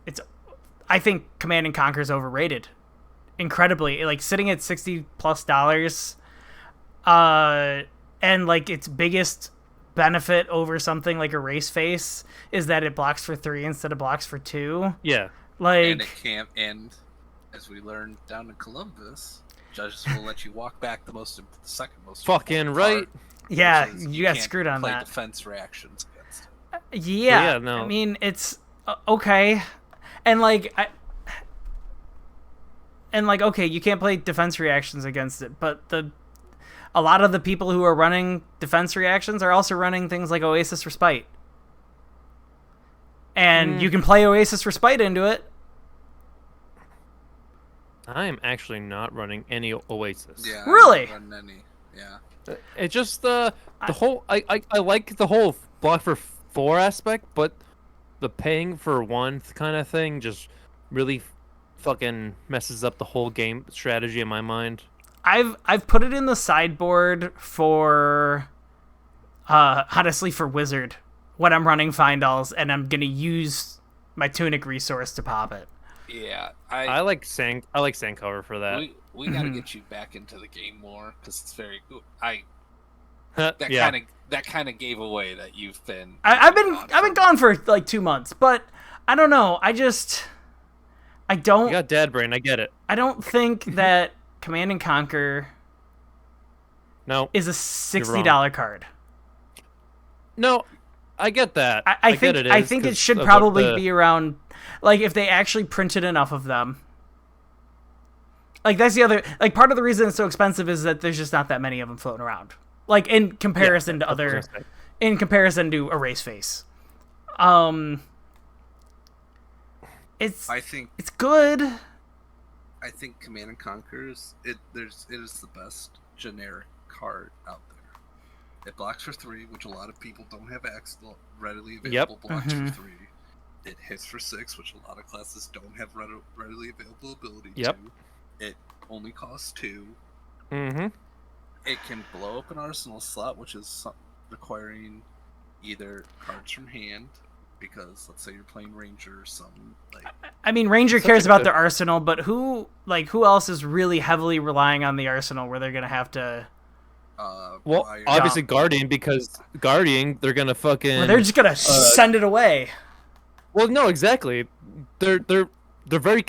I think Command and Conquer is overrated, incredibly. Like sitting at $60+, and like its biggest benefit over something like Erase Face is that it blocks for 3 instead of blocks for 2. Yeah, like and it can't end, as we learned down in Columbus. Judges will let you walk back the second most fucking right. Yeah, you got screwed on play that. Defense reactions against it. Yeah, no. I mean it's okay, and like okay, you can't play defense reactions against it, but a lot of the people who are running defense reactions are also running things like Oasis Respite, and you can play Oasis Respite into it. I am actually not running any Oasis. Yeah, really? I don't run any. Yeah. It just the whole I like the whole block for 4 aspect, but the paying for 1 kind of thing just really fucking messes up the whole game strategy in my mind. I've put it in the sideboard for honestly for Wizard when I'm running Findalls, and I'm gonna use my Tunic resource to pop it. Yeah, I like sand cover for that. We got to get you back into the game more because it's very. That kind of gave away that you've been. I've been gone for like 2 months, but I don't know. I don't. You got dad brain. I get it. I don't think that Command and Conquer. No, is a $60 card. No, I get that. I think it should probably be around. Like, if they actually printed enough of them. Like, that's the other... Like, part of the reason it's so expensive is that there's just not that many of them floating around. Like, in comparison to other... In comparison to Erase Face. It's... I think... It's good. I think Command and Conquer is it is the best generic card out there. It blocks for 3, which a lot of people don't have access to readily available blocks for 3. It hits for 6, which a lot of classes don't have readily available ability to. It only costs 2. Mm-hmm. It can blow up an arsenal slot, which is requiring either cards from hand, because let's say you're playing Ranger or something. Like, I mean, Ranger cares about their arsenal, but who else is really heavily relying on the arsenal where they're gonna have to? Well, obviously Guardian, because Guardian, they're gonna fucking. Well, they're just gonna send it away. Well, no, exactly. They're very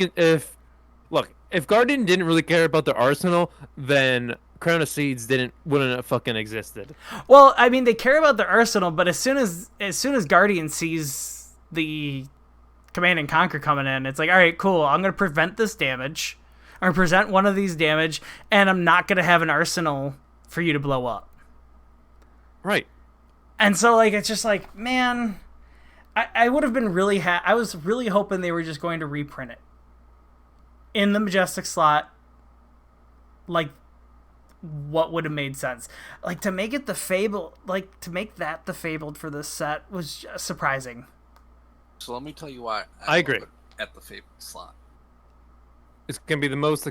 if Guardian didn't really care about their arsenal, then Crown of Seeds wouldn't have fucking existed. Well, I mean, they care about their arsenal, but as soon as Guardian sees the Command and Conquer coming in, it's like, all right, cool. I'm gonna prevent this damage, or present one of these damage, and I'm not gonna have an arsenal for you to blow up. Right. And so, like, it's just like, man, I would have been really I was really hoping they were just going to reprint it in the Majestic slot. Like, what would have made sense? Like, to make it the Fable, like, to make that the Fabled for this set was just surprising. So let me tell you why I agree. At the Fabled slot. It's gonna be the most.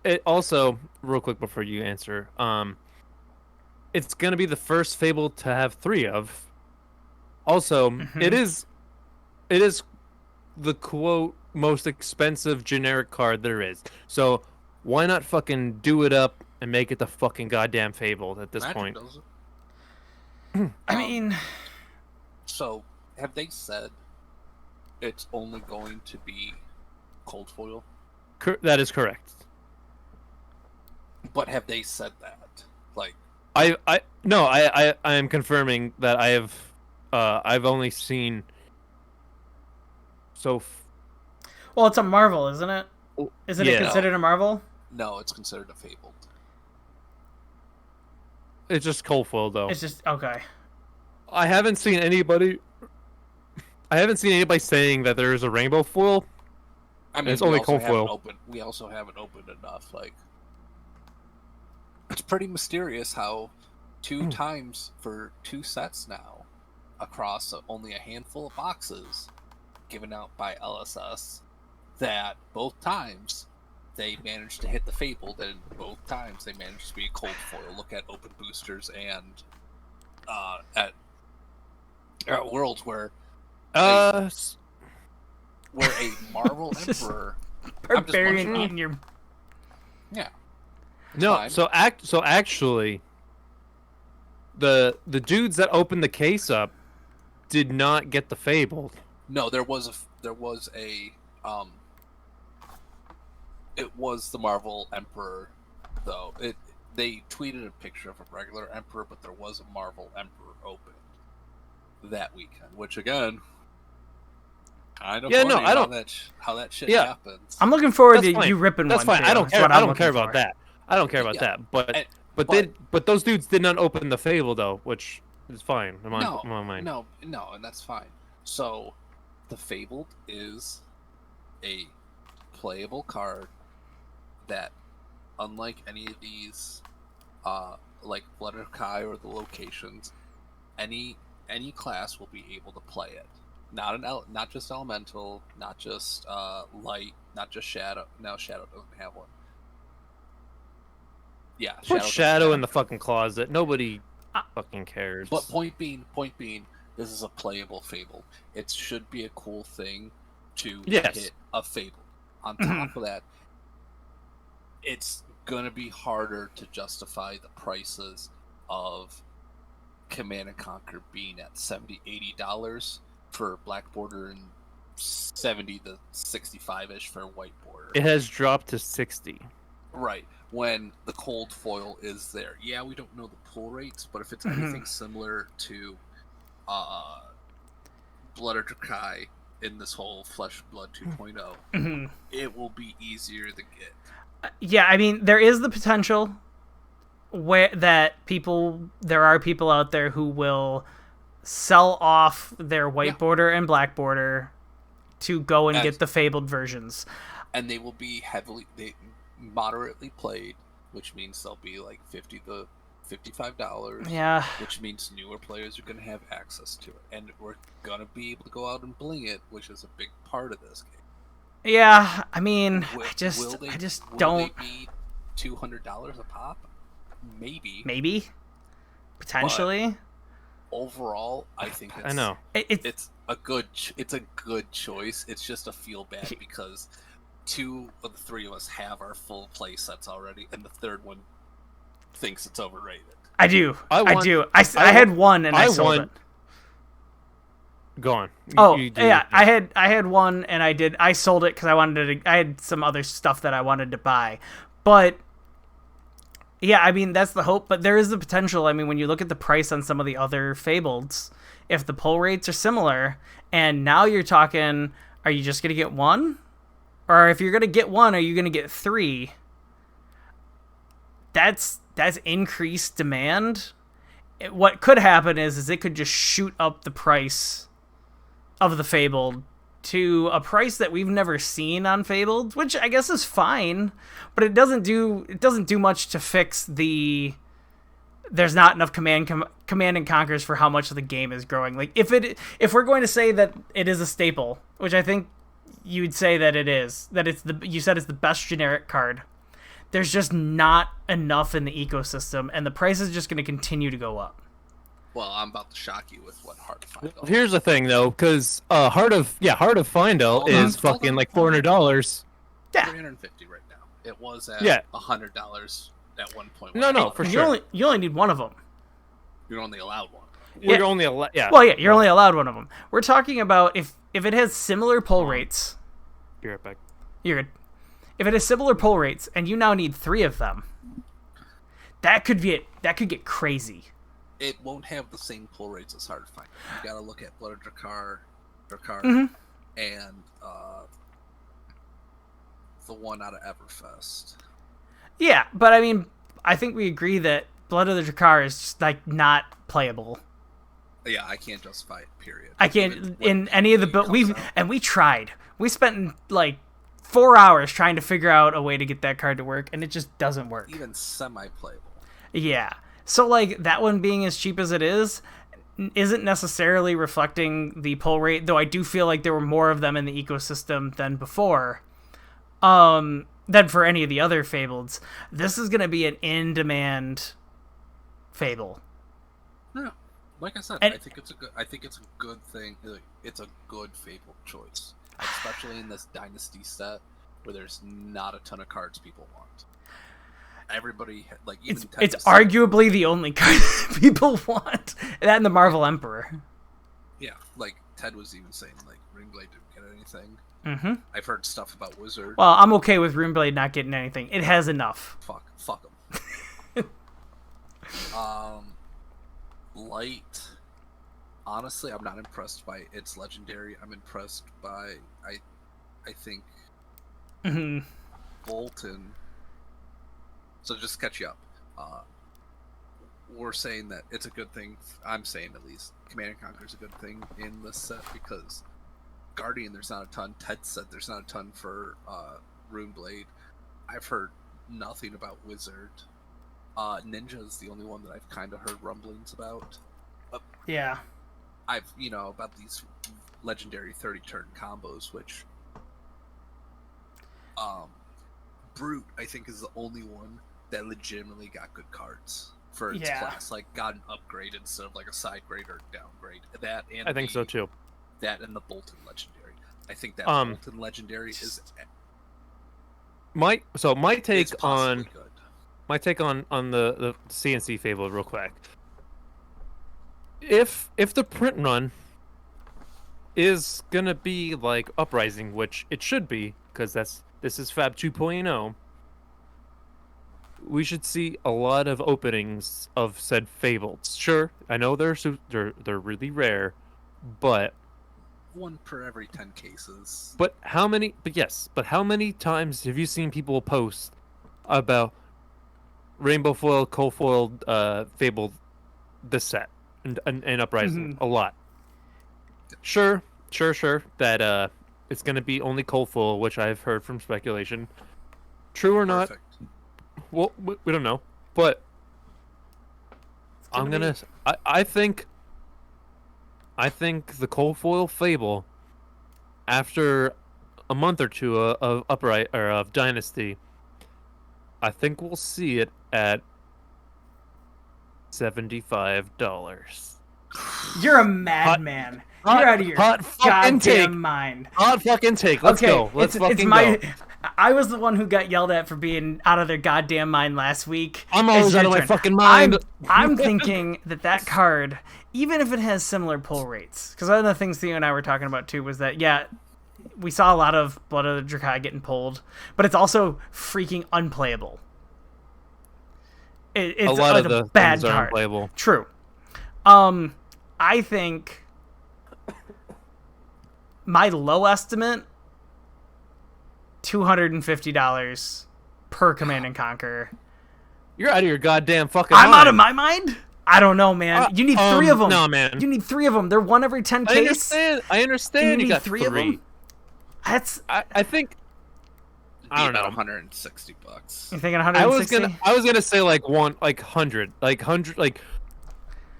It also, real quick before you answer, it's gonna be the first Fable to have 3 of. Also, it is the quote most expensive generic card there is. So why not fucking do it up and make it the fucking goddamn Fable at this point? Does it. I mean, so have they said it's only going to be cold foil? That is correct. But have they said that? Like, I am confirming that I've only seen. Well, it's a Marvel, isn't it? Isn't it considered a Marvel? No, it's considered a Fabled. It's just cold foil, though. It's just okay. I haven't seen anybody saying that there is a rainbow foil. I mean, it's only cold foil. We also haven't opened enough. Like, it's pretty mysterious how 2 times for 2 sets now, across only a handful of boxes given out by LSS, that both times they managed to hit the Fabled, and both times they managed to be a cold foil. Look at Open Boosters and at Worlds where a Marvel Emperor barbarian eating your. Yeah. No, fine. so actually, the dudes that opened the case up did not get the Fabled. No, it was the Marvel Emperor, though. They tweeted a picture of a regular Emperor, but there was a Marvel Emperor open that weekend, which again, kind of funny how that shit happens. I'm looking forward to you ripping That's one. That's fine. I don't care. I don't care about that. I don't care about that. But those dudes did not open the Fable though, which is fine. In my mind. No, and that's fine. So, the Fabled is a playable card that, unlike any of these, like Blood or Kai or the locations, any class will be able to play it. Not just Elemental, not just Light, not just Shadow. No, Shadow doesn't have one. Yeah, put Shadow in the fucking closet. Nobody fucking cares. But point being, this is a playable Fable. It should be a cool thing to hit a Fable. On top of that, it's gonna be harder to justify the prices of Command and Conquer being at $70-$80 for black border and $70 to $65-ish for white border. It has dropped to $60. Right. When the cold foil is there. Yeah, we don't know the pull rates, but if it's anything similar to Blood or Kai in this whole Flesh and Blood 2.0, it will be easier to get. Yeah, I mean, there is the potential there are people out there who will sell off their white border and black border to go and get the Fabled versions. and they will be moderately played, which means they'll be like $50 to $55. Yeah. Which means newer players are going to have access to it, and we're going to be able to go out and bling it, which is a big part of this game. Yeah, I mean, Will I just will don't. they be $200 a pop? Maybe, potentially. Overall, I think I know. it's a good choice. It's just a feel bad because 2 of the 3 of us have our full play sets already, and the third one thinks it's overrated. I do. I do. I had one and I sold it. Go on. I had one and I sold it because I had some other stuff that I wanted to buy, but yeah, I mean that's the hope. But there is the potential. I mean, when you look at the price on some of the other Fableds, if the pull rates are similar, and now you're talking, are you just gonna get one, or if you're gonna get one, are you gonna get 3? That's increased demand. What could happen is it could just shoot up the price of the Fabled to a price that we've never seen on Fabled, which I guess is fine, but it doesn't do much to fix there's not enough command and conquers for how much of the game is growing. Like if we're going to say that it is a staple, which I think you'd say that it is, that you said it's the best generic card. There's just not enough in the ecosystem, and the price is just going to continue to go up. Well, I'm about to shock you with what Heart of Findel. Here's the thing, though, because Heart of Findel is fucking like $400. Yeah, $350 right now. It was at $100 at one point. No, for sure. You only need one of them. You're only allowed one. You're only allowed. Yeah. Well, yeah, you're only allowed one of them. We're talking about if it has similar pull rates. Be right back. You're good. If it has similar pull rates and you now need 3 of them, that could get crazy. It won't have the same pull rates as Heart of Findel. You gotta look at Blood of Drakkar, and the one out of Everfest. Yeah, but I mean, I think we agree that Blood of the Drakkar is just like not playable. Yeah, I can't justify it. Period. I can't in any of the we tried. We spent like 4 hours trying to figure out a way to get that card to work, and it just doesn't work. Even semi-playable. Yeah. So like that one being as cheap as it is isn't necessarily reflecting the pull rate, though I do feel like there were more of them in the ecosystem than before. Than for any of the other Fableds. This is going to be an in-demand Fable. Yeah. Like I said, I think it's a good thing. It's a good Fable choice, especially in this Dynasty set where there's not a ton of cards people want. Everybody, like, even it's arguably the only card people want. That and the Marvel Emperor. Yeah, like Ted was even saying, like, Ringblade didn't get anything. Mm-hmm. I've heard stuff about Wizard. Well, I'm okay with Runeblade not getting anything. It has enough. Fuck them. Light. Honestly, I'm not impressed by its legendary. I'm impressed by I think Bolton. So just to catch you up. We're saying that it's a good thing. I'm saying at least Command and Conquer is a good thing in this set because Guardian, there's not a ton. Ted said there's not a ton for Runeblade. I've heard nothing about Wizard. Ninja is the only one that I've kind of heard rumblings about. Yeah. I've, about these legendary 30-turn combos, which Brute, I think, is the only one that legitimately got good cards for its class. Like, got an upgrade instead of, like, a side grade or downgrade. That and I think so, too. That and the Bolton Legendary. I think that Bolton Legendary is my take on good. My take on the CNC Fable real quick. If the print run is gonna be like Uprising, which it should be, because this is Fab 2.0, we should see a lot of openings of said Fables. Sure, I know they're really rare, but one per every 10 cases. But how many times have you seen people post about Rainbow Foil, Cold Foil, Fable, this set, and Uprising? A lot. Sure, that it's gonna be only cold foil, which I've heard from speculation. True or not? Perfect. Well, we don't know, but I think the cold foil Fable, after a month or two of Upright or of Dynasty, I think we'll see it at $75. You're a madman. You're out of your hot fucking take. goddamn mind. Hot fucking take. Let's go. Let's fucking go. I was the one who got yelled at for being out of their goddamn mind last week. I'm always It's out your of my turn. fucking mind. I'm thinking that card, even if it has similar pull rates, because one of the things Theo and I were talking about too was that, yeah, we saw a lot of Blood of the Drakai getting pulled, but it's also freaking unplayable. It's a lot like of the bad things are card. unplayable. True. I think my low estimate, $250 per Command and Conquer. You're out of your goddamn fucking I'm mind. out of my mind? I don't know, man. You need 3 of them. No, man. You need 3 of them. They're 1 every 10 case. I understand. You You need got 3 of them? That's... I think. I don't know. $160. You thinking 160? I was gonna say like 100, like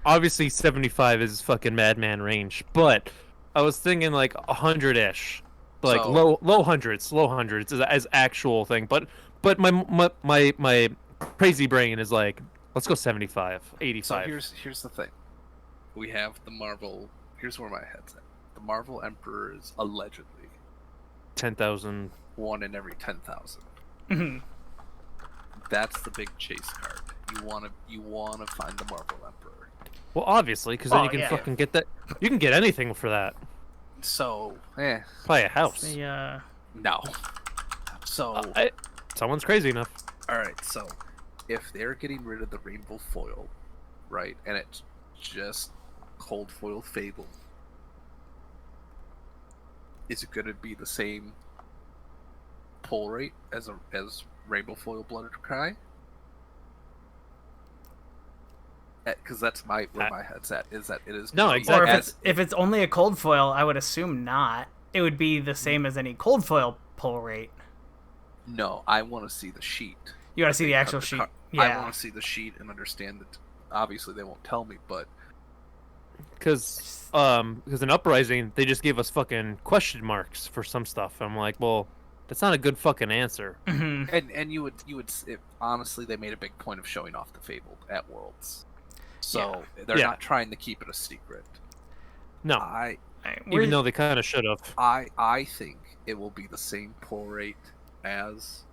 obviously 75 is fucking madman range, but I was thinking like 100-ish, like So- low hundreds as actual thing. But my crazy brain is like, let's go 75, 85. So here's the thing. We have the Marvel. Here's where my head's at. The Marvel Emperor is allegedly 10,000. 1 in every 10,000. Mhm. That's the big chase card. You wanna find the Marvel Emperor. Well, obviously, because then Oh, you can yeah. fucking get that. You can get anything for that. So, Buy a house. no. So, Someone's crazy enough. all right. So, if they're getting rid of the rainbow foil, right, and it's just cold foil Fable, is it gonna be the same pull rate as rainbow foil Blood of Drakai? Because that's where my head's at. Is that it is No, gonna be exactly. Or if it's only a cold foil, I would assume not. It would be the same as any cold foil pull rate. No, I want to see the sheet. You got to see the actual sheet. I Yeah. want to see the sheet and understand that. Obviously, they won't tell me, but Because in Uprising they just gave us fucking question marks for some stuff. I'm like, well, that's not a good fucking answer. Mhm. and you would honestly, they made a big point of showing off the Fable at Worlds, so they're Yeah. not trying to keep it a secret. No, even though they kind of should have. I think it will be the same pull rate as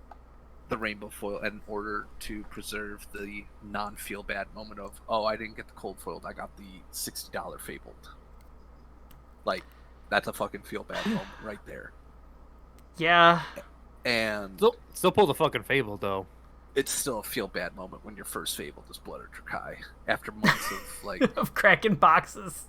the rainbow foil in order to preserve the non-feel bad moment of, oh, I didn't get the cold foiled, I got the $60 Fabled. Like, that's a fucking feel bad moment right there. Yeah. And Still pull the fucking Fable though. it's still a feel bad moment when your first Fabled is Blood of Drakai after months of like Of cracking boxes.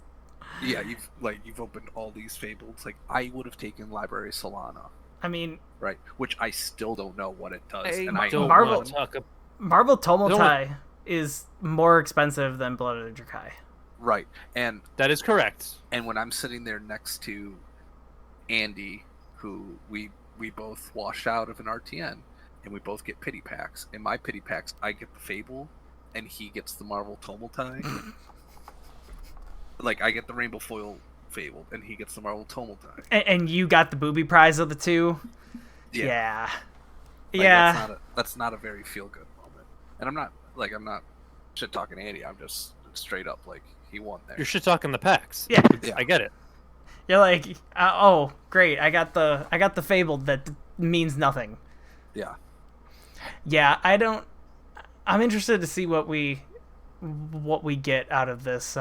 yeah, you've opened all these Fables. Like, I would have taken Library Solana, I mean, right? Which I still don't know what it does. I and I don't Marvel- want to talk about. Marvel Tumultai is more expensive than Blood of the Drakai. right. And That is correct. when I'm sitting there next to Andy, who we both wash out of an RTN, and we both get pity packs. In my pity packs, I get the Fable, and he gets the Marvel Tumultai. Like, I get the Rainbow Foil Fable, and he gets the Marvel Tumultai. And you got the booby prize of the two? Yeah. Like, that's not a very feel good moment. And I'm not shit talking Andy. I'm just straight up like, he won there. You're shit talking the packs. Yeah. I get it. You're like, oh, great. I got the Fabled that means nothing. Yeah. Yeah, I'm interested to see what we get out of this.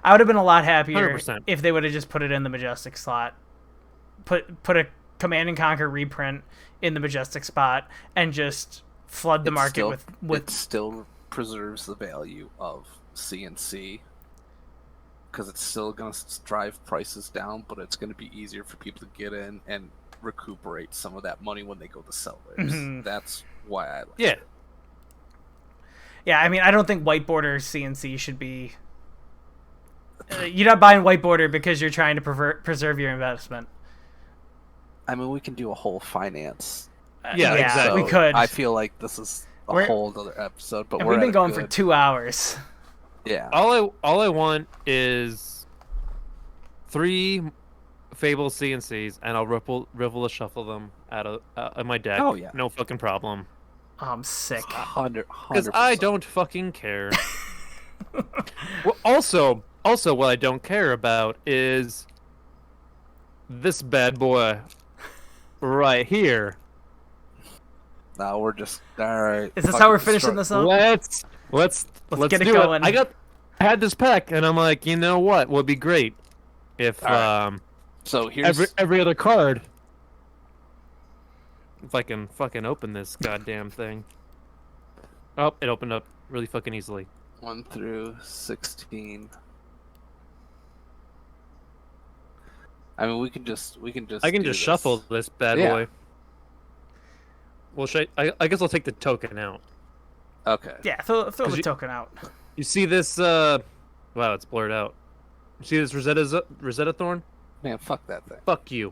I would have been a lot happier 100%. if they would have just put it in the Majestic slot. Put a Command and Conquer reprint in the Majestic spot and just flood the market with It still preserves the value of CNC, because it's still going to drive prices down, but it's going to be easier for people to get in and recuperate some of that money when they go to sell theirs. Mhm. That's why I like Yeah. it. Yeah, I mean, I don't think white border CNC should be. You're not buying white border because you're trying to preserve your investment. I mean, we can do a whole finance. Yeah, exactly. We could. I feel like this is a whole other episode, but we've been going for 2 hours. Yeah. All I want is 3 Fable CNCs, and I'll rivel to shuffle them out of my deck. Oh, yeah. No fucking problem. Oh, I'm sick. 100%. Because I don't fucking care. Well, also, what I don't care about is this bad boy right here. No, we're just all right. Is this how we're finishing this up? Let's get it do going. I had this pack, and I'm like, you know what? Would be great if So here's every other card. If I can fucking open this goddamn thing. Oh, it opened up really fucking easily. 1 through 16. I mean, we can just. I can just shuffle this bad boy. Well, I guess I'll take the token out. Okay. Yeah, throw the token out. You see this? Wow, it's blurred out. You see this Rosetta Thorn? Man, fuck that thing. Fuck you.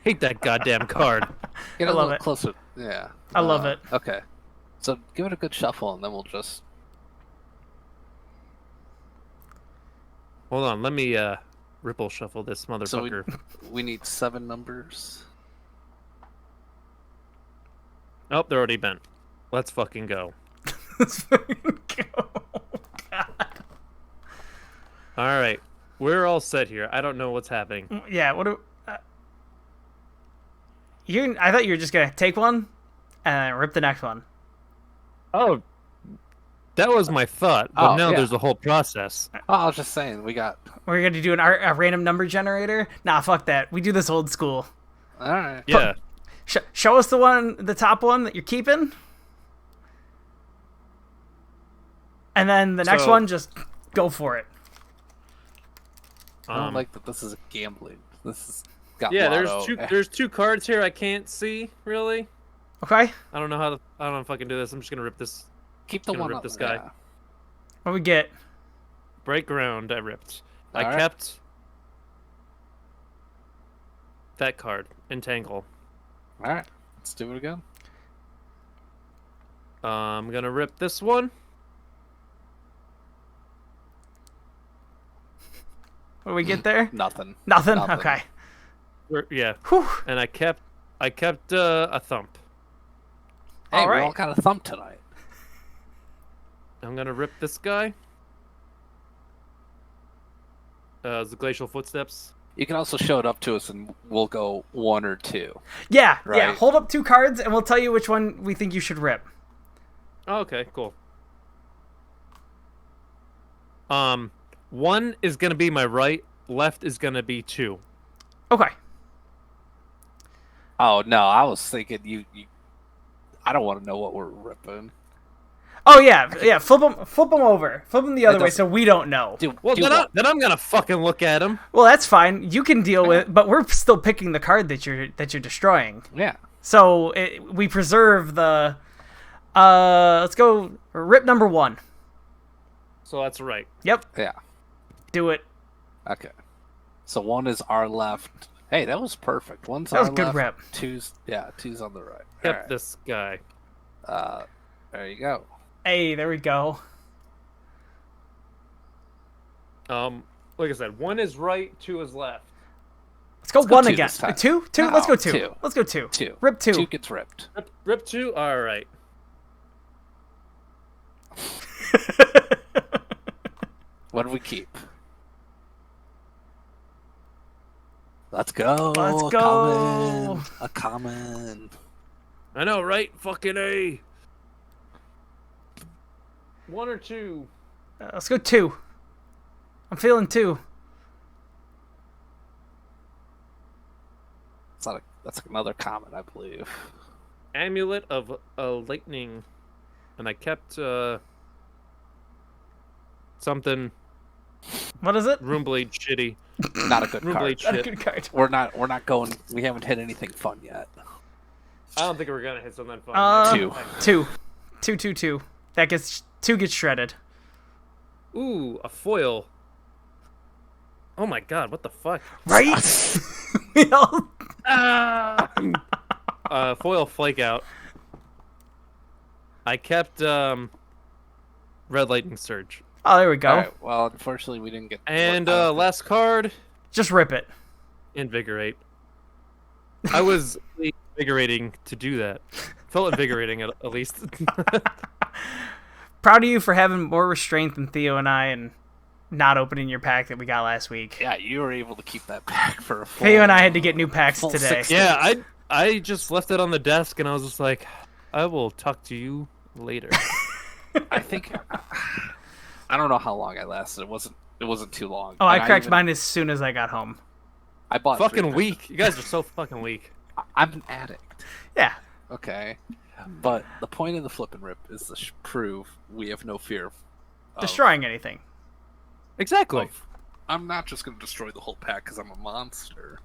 Hate that goddamn card. Get I a love little it. closer. Yeah. I love it. Okay. So give it a good shuffle, and then we'll just. Hold on, let me ripple shuffle this motherfucker. So we need 7 numbers. Oh, they're already bent. Let's fucking go. Let's fucking go. God. All right, we're all set here. I don't know what's happening. Yeah, what do... I thought you were just going to take one and then rip the next one. Oh, that was my thought, but now there's a whole process. Oh, I was just saying, we got. We're going to do a random number generator? Nah, fuck that. We do this old school. All right. Yeah. Show us the top one that you're keeping. And then the next one, just go for it. I don't like that this is gambling. This is got Yeah, lotto. there's 2 cards here I can't see, really. Okay? I don't know if I can do this. I'm just gonna rip this. Keep the one rip up. this guy. Yeah. What we get? Break ground, I ripped. I All right. kept that card, Entangle. All right. Let's do it again. I'm gonna rip this one. What do we get there? Nothing. Nothing? Okay. Yeah. Whew. And I kept a thump. Hey, All we right. all got a thump tonight. I'm gonna rip this guy. The glacial footsteps. You can also show it up to us, and we'll go 1 or 2. Yeah, Right. yeah. Hold up 2 cards, and we'll tell you which one we think you should rip. Oh, okay, cool. 1 is gonna be my right. Left is gonna be 2. Okay. Oh no, I was thinking you. I don't want to know what we're ripping. Oh yeah, yeah. Flip them over. Flip them the other way, doesn't- so we don't know. Well, do then I'm gonna fucking look at him. Well, that's fine. You can deal with, but we're still picking the card that you're destroying. Yeah. So we preserve the. Let's go rip number 1. So that's right. Yep. Yeah. Do it. Okay. So 1 is our left. Hey, that was perfect. 1's That was our good left. rep. 2's on the right. Kept All right. this guy. There you go. Hey, there we go. Like I said, 1 is right, 2 is left. Let's go Let's go 1 2 again. this time. 2? 2? No, Let's go 2. 2. Let's go 2. 2. Rip 2. 2 gets ripped. Rip 2. All right. What do we keep? Let's go. Let's go. A common. I know, right? Fucking A. 1 or 2. Let's go 2. I'm feeling 2. That's another common, I believe. Amulet of Lightning. And I kept something What is it? Roomblade shitty. Not a good Roomblade card. Not a shit. good card. We're not going. We haven't hit anything fun yet. I don't think we're gonna hit something fun. 2. 2. 2, 2, 2. That gets 2 gets shredded. Ooh, a foil. Oh my god, what the fuck? Right? We all- Foil flake out. I kept Red Lightning Surge. Oh, there we go. All right, well, unfortunately, we didn't get. And I don't think- last card, Just rip it. Invigorate. I was invigorating to do that. Felt invigorating at least. Proud of you for having more restraint than Theo and I, and not opening your pack that we got last week. Yeah, you were able to keep that pack for a full. Theo and I had to get new packs full today. 6 Yeah, I just left it on the desk and I was just like, I will talk to you later. I think I don't know how long I lasted. It wasn't too long. Oh, And I cracked even- mine as soon as I got home. I bought Fucking 3 weak. You guys are so fucking weak. I'm an addict. Yeah. Okay, but the point of the flip and rip is to prove we have no fear of Destroying anything. Exactly. I'm not just going to destroy the whole pack because I'm a monster.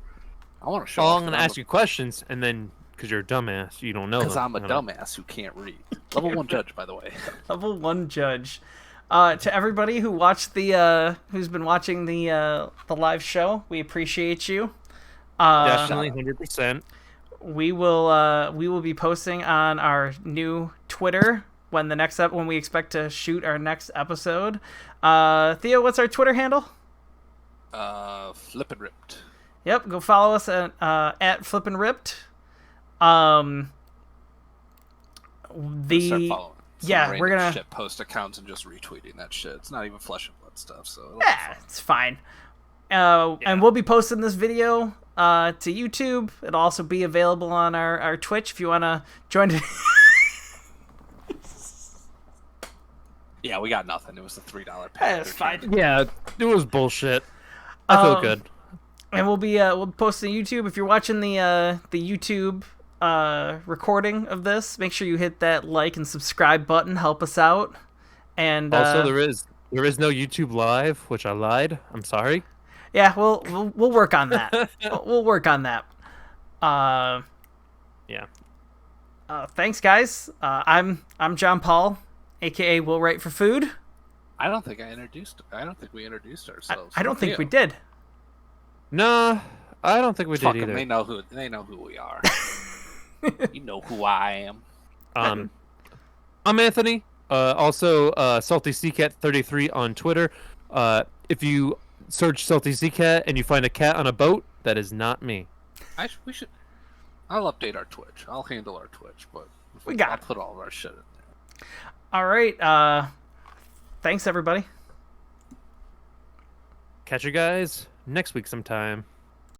I want to show. Well, I'm gonna ask you questions, and then because you're a dumbass, you don't know. because them. I'm a dumbass who can't read. Level 1 judge, by the way. Level 1 judge. To everybody who watched who's been watching the live show, we appreciate you. Definitely 100%. We will be posting on our new Twitter when we expect to shoot our next episode. Theo, what's our Twitter handle? Flip and ripped. Yep, go follow us at Flip and Ripped. Start The following. Some yeah, random we're gonna- shit post accounts and just retweeting that shit. It's not even flesh and blood stuff, so it'll be yeah, fun. it's fine. And we'll be posting this video to YouTube. It'll also be available on our Twitch if you want to join it. Yeah, we got nothing. It was a $3 pack. It's fine. Yeah, it was bullshit. I feel good. And we'll be posting YouTube. If you're watching the YouTube recording of this, make sure you hit that like and subscribe button. Help us out. And Also, there is no YouTube Live, which I lied. I'm sorry. yeah, we'll work on that. we'll work on that. Yeah. Thanks, guys. I'm John Paul, aka Will Write for Food. I don't think we introduced ourselves. I don't think we Theo. did. No, I don't think we Fuck did 'em, either. They know who we are. You know who I am. I'm Anthony. Also, Salty Cat 33 on Twitter. If you search Salty Cat and you find a cat on a boat, that is not me. We should. I'll update our Twitch. I'll handle our Twitch, but I'll put all of our shit in there. All right. Thanks, everybody. Catch you guys next week sometime.